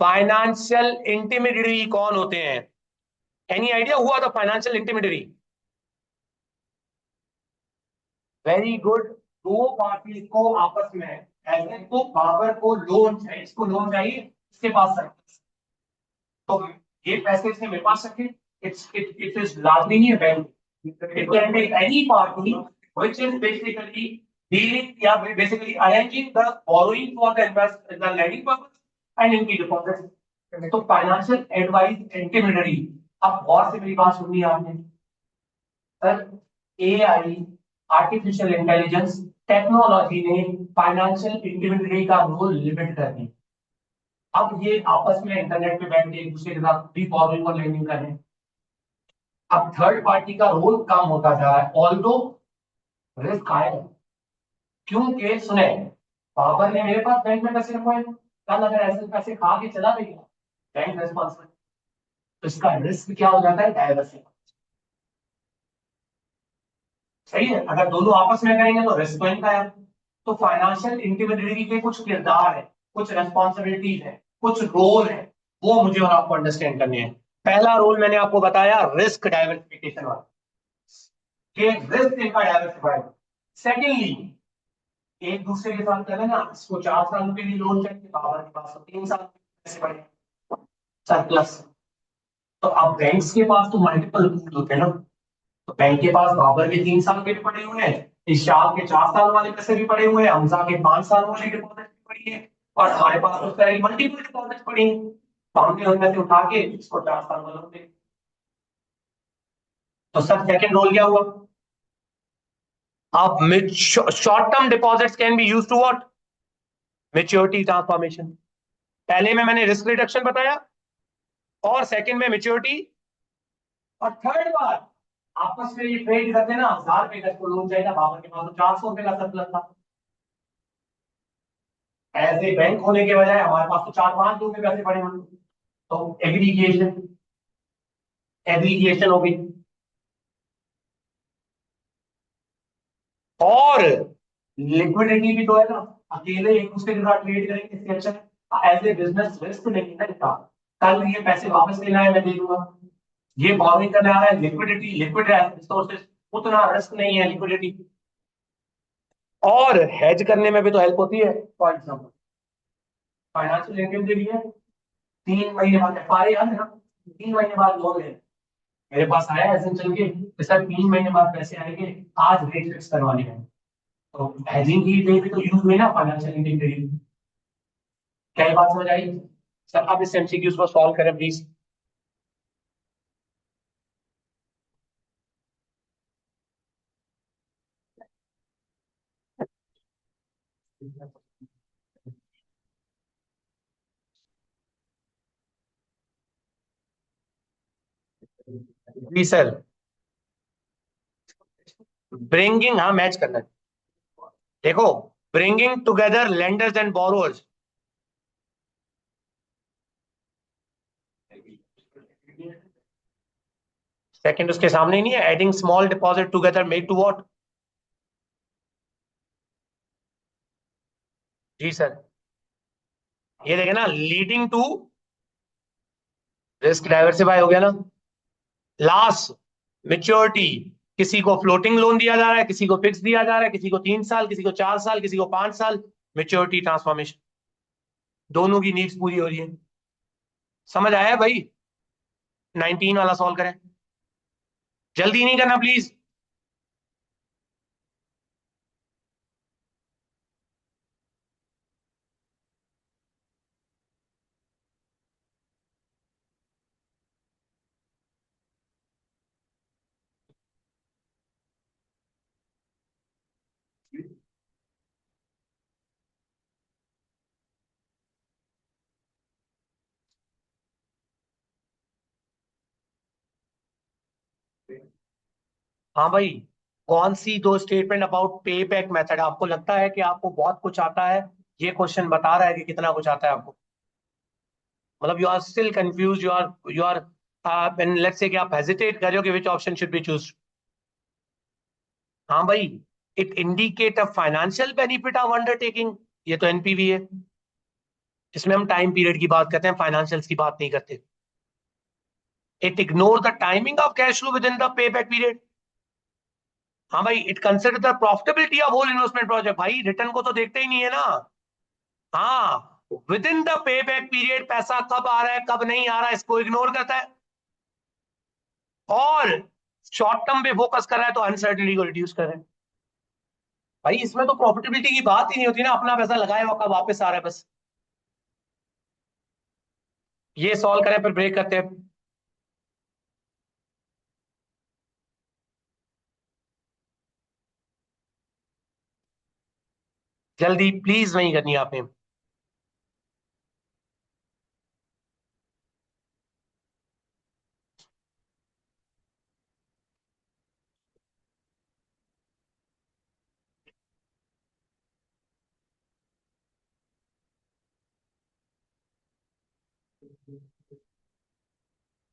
फाइनेंशियल इंटीमीडिएटरी कौन होते हैं, एनी आइडिया हुआ था फाइनेंशियल इंटीमीडिएटरी, वेरी गुड, दो पार्टी को आपस में, ऐसे तो बाबर को लोन चाहिए, इसको लोन चाहिए, इसके पास है, तो ये पैसे इसने मेरे पास रखे, इट इज लार्जली नहीं bank, it can be any party which is basically dealing या basically arranging the borrowing for the invest the lending purpose and इनकी डिपॉजिट। तो फाइनेंशियल एडवाइस इंटरमीडियरी, अब गौर से मेरी बात सुननी है आपने, sir AI, artificial intelligence technology ने फाइनेंशियल इंटरमीडिएटरी का रोल लिमिट कर दी। अब ये आपस में इंटरनेट पे बैठ के एक दूसरे के साथ भी बॉरोइंग और लेंडिंग करें। अब थर्ड पार्टी का रोल कम होता जा रहा है, ऑल्दो रिस्क आएगा। क्योंकि सुने, बाबर ने मेरे पास बैंक में पैसे रखवाए, कल अगर ऐसे पैसे खा के चला भी गया, बैंक रेस्पॉन्सिबल। तो इसका रिस्क क्या हो जाता है, डाइवर्सिटी। सही है, अगर दोनों आपस में करेंगे तो रिस्क तो इनका है। तो फाइनेंशियल इंटीग्रिटी के कुछ किरदार है, कुछ रेस्पॉन्सिबिलिटीज है, कुछ रोल है, वो मुझे और आपको अंडरस्टैंड करने हैं। पहला रोल मैंने आपको बताया रिस्क डाइवर्सिफिकेशन वाला, कि रिस्क इनका डाइवर्सिफाइड। सेकेंडली, एक दूसरे के साथ करें ना, इसको 4 साल के लिए लोन चाहिए, बाबर के पास तो 3 साल पैसे पड़े सरप्लस। तो अब बैंक्स के पास तो मल्टीपल रूल होते हैं ना। तो बैंक के पास बाबर के 3 साल के भी पड़े हुए हैं, इशाक के 4 साल वाले पैसे भी पड़े हुए हैं, हमजा के 5 साल वाले डिपॉजिट भी पड़ी है, और हमारे पास उस तरह की मल्टीपल डिपॉजिट पड़ी है। तो हमने उनमें से उठा के इसको 4 साल वालों दे। तो सर सेकंड रोल क्या हुआ? अब short term deposits can be use to what? Maturity transformation. पहले में मैंने रिस्क रिडक्शन बताया, और सेकंड में मेच्योरिटी, और थर्ड बार आपस में ये ट्रेड करते ना, 1000 रुपए का लोन चाहिए, बाबर के पास तो 400 रुपए का सरप्लस था। एज ए बैंक होने के बजाय हमारे पास तो 4-5 लोग के पैसे पड़े हुए। तो एग्रीगेशन, एग्रीगेशन हो गई। और लिक्विडिटी भी तो है ना, अकेले एक दूसरे के साथ ट्रेड करेंगे इससे अच्छा है। एज ए बिजनेस रिस्क नहीं है इसका, कल ये पैसे वापस लेना है मैं दे दूंगा। ये बॉरोइंग करने आ रहा है, लिक्विडिटी, लिक्विड रिसोर्सेज, उतना रिस्क नहीं है लिक्विडिटी। और हेज करने में भी तो हेल्प होती है। फॉर एग्जाम्पल फाइनेंशियल इनकम के लिए 3 महीने बाद एफआरए याद है ना, 3 महीने बाद लोन लेना। मेरे पास आया ऐसे चल के कि सर 3 महीने बाद पैसे आएंगे, आज रेट फिक्स करवानी है। तो हेजिंग की डे भी तो यूज हुई ना फाइनेंशियल इंटीग्रिटी। क्या ये बात समझ आई? सर आप इस एमसीक्यूज को सॉल्व करें प्लीज। जी सर, ब्रिंगिंग, हाँ मैच करना है। देखो, bringing together lenders and borrowers. Second उसके सामने ही नहीं है, adding small deposit together make to what? जी सर, ये देखे ना, लीडिंग टू रिस्क डाइवर्सिफाई हो गया ना। लास्ट, मेच्योरिटी, किसी को फ्लोटिंग लोन दिया जा रहा है, किसी को फिक्स दिया जा रहा है, किसी को 3 साल, किसी को 4 साल, किसी को 5 साल। मेच्योरिटी ट्रांसफॉर्मेशन, दोनों की नीड्स पूरी हो रही है। समझ आया भाई? 19 वाला सॉल्व करें, जल्दी नहीं करना प्लीज। हाँ भाई, कौन सी दो स्टेटमेंट अबाउट पे बैक मेथड आपको लगता है कि आपको बहुत कुछ आता है? ये क्वेश्चन बता रहा है कि कितना कुछ आता है आपको। मतलब you are still confuse, you are let's say कि आप हेजिटेट कर रहे हो कि which option should be choose. हाँ भाई, it indicate a financial benefit of undertaking. ये तो एनपीवी है, इसमें हम टाइम पीरियड की बात करते हैं, फाइनेंशियल्स की बात नहीं करते। It ignore the timing of cash flow within the payback period. हाँ भाई, it consider the profitability of whole investment project. भाई रिटर्न को तो देखते ही नहीं है ना। हाँ, within the payback period पैसा कब आ रहा है कब नहीं आ रहा है इसको इग्नोर करता है। और शॉर्ट टर्म पे फोकस कर रहा है, तो अनसर्टेनिटी को रिड्यूस कर रहा है। भाई इसमें तो प्रॉफिटेबिलिटी की बात ही नहीं होती ना, अपना पैसा लगाया हुआ कब वापस आ रहा है बस। ये सॉल्व करें फिर ब्रेक करते हैं। जल्दी प्लीज नहीं करनी आपने।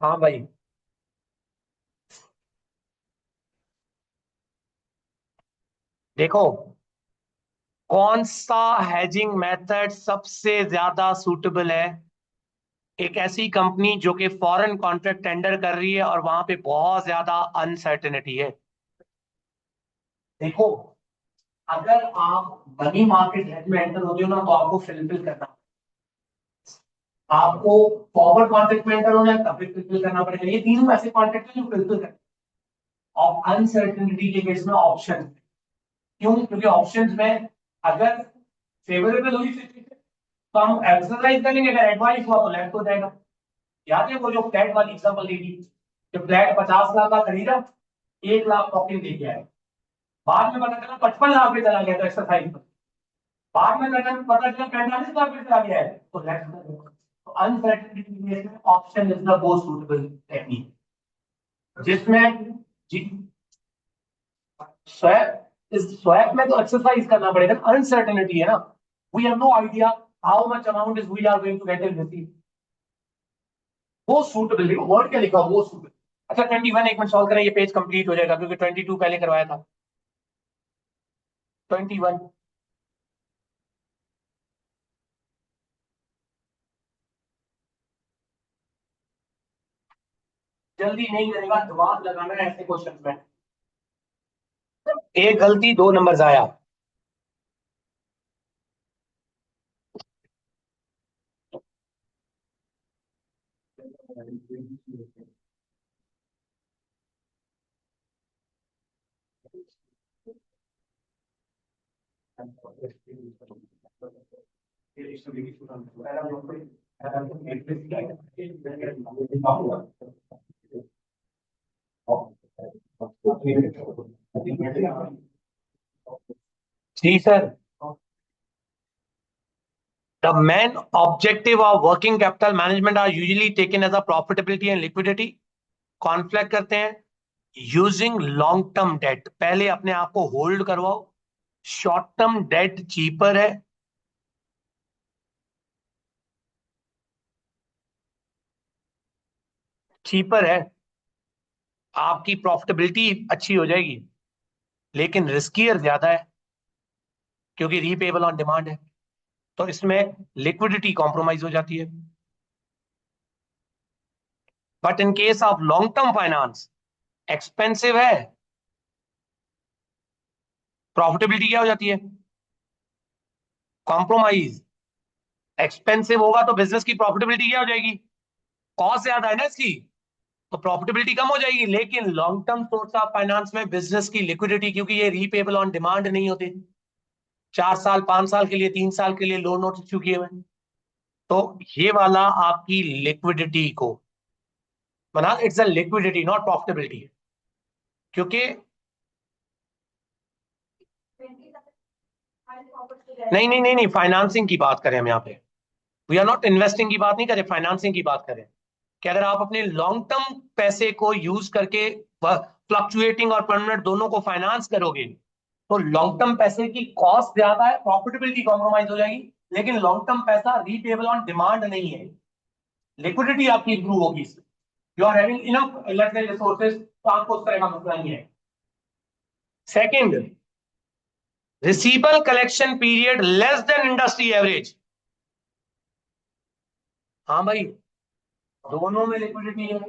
हाँ भाई, देखो कौन सा हैजिंग मेथड सबसे ज्यादा सूटेबल है। एक ऐसी कंपनी जो कि फॉरेन कॉन्ट्रैक्ट टेंडर कर रही है और वहां पे बहुत ज्यादा अनसर्टेनिटी है। देखो, अगर आप मनी मार्केट हेड में एंटर होते हो ना, तो आपको फिलफिल करना, आपको फॉरवर्ड कॉन्ट्रैक्ट में एंटर होना है तब भी फिलफिल करना पड़ेगा। ये तीनों ऐसे कॉन्ट्रैक्ट हैं जो फिलफिल करते हैं। और अनसर्टेनिटी के केस में ऑप्शन, क्यों? क्योंकि ऑप्शंस में अगर फेवरेबल हुई सिचुएशन तो हम एक्सरसाइज करेंगे, अगर एडवाइस हुआ तो लेफ्ट हो जाएगा। याद है वो जो फ्लैट वाली एग्जांपल दी थी, जो फ्लैट 50 लाख का खरीदा, 1 लाख टोकन दे के आया, बाद में पता चला 55 लाख पे चला गया, तो एक्सरसाइज पर बाद में पता चला 45 लाख पे चला गया है, तो लेफ्ट हो जाएगा। तो अनसर्टेनिटी में option is the most suitable technique, जिसमें जी स्वैप, इस स्वैप में तो एक्सरसाइज करना पड़ेगा, अनसर्टेनिटी है ना। We have no idea how much amount is we are going to get in receive. वो सूटेबल, देखो वर्ड क्या लिखा, वो सूटेबल। अच्छा 21 एक मिनट सॉल्व करें, ये पेज कंप्लीट हो जाएगा, क्योंकि 22 पहले करवाया था। 21, जल्दी नहीं करेगा, दिमाग लगाना है ऐसे क्वेश्चन में। एक गलती, 2 नंबर जाया। जी sir. The main objective of working capital management are usually taken as a profitability and liquidity. कॉन्फ्लैक्ट करते हैं यूजिंग लॉन्ग टर्म डेट, पहले अपने आप को होल्ड करवाओ। शॉर्ट टर्म डेट चीपर है, चीपर है, आपकी प्रॉफिटेबिलिटी अच्छी हो जाएगी, लेकिन रिस्कियर ज्यादा है, क्योंकि रीपेबल ऑन डिमांड है, तो इसमें लिक्विडिटी कॉम्प्रोमाइज हो जाती है। But in case of long term finance, expensive है, प्रॉफिटेबिलिटी क्या हो जाती है? कॉम्प्रोमाइज। एक्सपेंसिव होगा तो बिजनेस की प्रॉफिटेबिलिटी क्या हो जाएगी? कॉस्ट ज्यादा है ना इसकी, तो प्रॉफिटेबिलिटी कम हो जाएगी। लेकिन long term source of finance में बिजनेस की लिक्विडिटी, क्योंकि ये रीपेबल ऑन डिमांड नहीं होते, 4 साल 5 साल के लिए, 3 साल के लिए लोन नोट इश्यू किए हुए, तो ये वाला आपकी लिक्विडिटी को बना, it's a liquidity not profitability, क्योंकि नहीं, फाइनेंसिंग की बात करें हम यहाँ पे, वी आर नॉट इन्वेस्टिंग की बात नहीं करें, फाइनेंसिंग की बात करें, कि अगर आप अपने लॉन्ग टर्म पैसे को यूज करके फ्लक्चुएटिंग और परमानेंट दोनों को फाइनेंस करोगे, तो लॉन्ग टर्म पैसे की कॉस्ट ज्यादा है, प्रॉफिटेबिलिटी कॉम्प्रोमाइज हो जाएगी, लेकिन लॉन्ग टर्म पैसा रीपेबल ऑन डिमांड नहीं है, लिक्विडिटी आपकी इंप्रूव होगी इससे। You are having enough let's say resources, तो आपको उस तरह का मसला नहीं है। Second, receivable collection period less than industry average. हाँ भाई, दोनों में लिक्विडिटी है।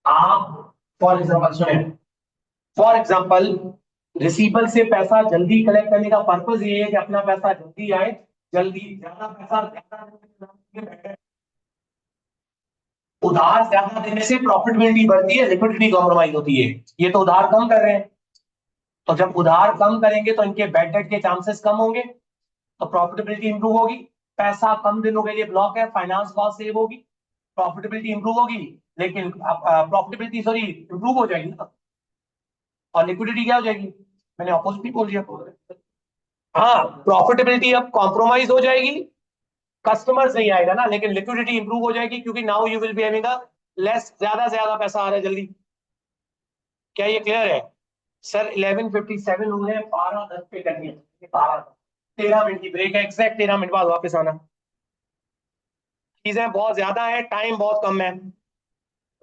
आप फॉर एग्जाम्पल सुने, फॉर एग्जाम्पल रिसीवेबल से पैसा जल्दी कलेक्ट करने का पर्पज ये है कि अपना पैसा जल्दी आए, जल्दी ज्यादा पैसा ज्यादा, उधार ज्यादा देने से प्रॉफिटेबिलिटी बढ़ती है, लिक्विडिटी कॉम्प्रोमाइज होती है। ये तो उधार कम कर रहे हैं, तो जब उधार कम करेंगे तो इनके बैड डेट के चांसेस कम होंगे, तो प्रॉफिटेबिलिटी इंप्रूव होगी। पैसा कम दिनों के लिए ब्लॉक है, फाइनेंस कॉस्ट सेव होगी, प्रॉफिटेबिलिटी इंप्रूव होगी, लेकिन प्रॉफिटेबिलिटी सॉरी इंप्रूव हो जाएगी ना, और लिक्विडिटी क्या हो जाएगी? मैंने ऑपोजिट नहीं बोल दिया। हाँ, प्रॉफिटेबिलिटी अब कॉम्प्रोमाइज हो जाएगी, कस्टमर्स नहीं आएगा ना, लेकिन लिक्विडिटी इंप्रूव हो जाएगी, क्योंकि now you will be having a less, ज्यादा से ज्यादा पैसा आ रहा है जल्दी। क्या ये क्लियर है? सर 11:57 हो रहे हैं, 12:10 पे करनी है, 13 मिनट की ब्रेक है, एग्जैक्ट 13 मिनट बाद वापस आना। चीजें बहुत ज्यादा है, टाइम बहुत कम है।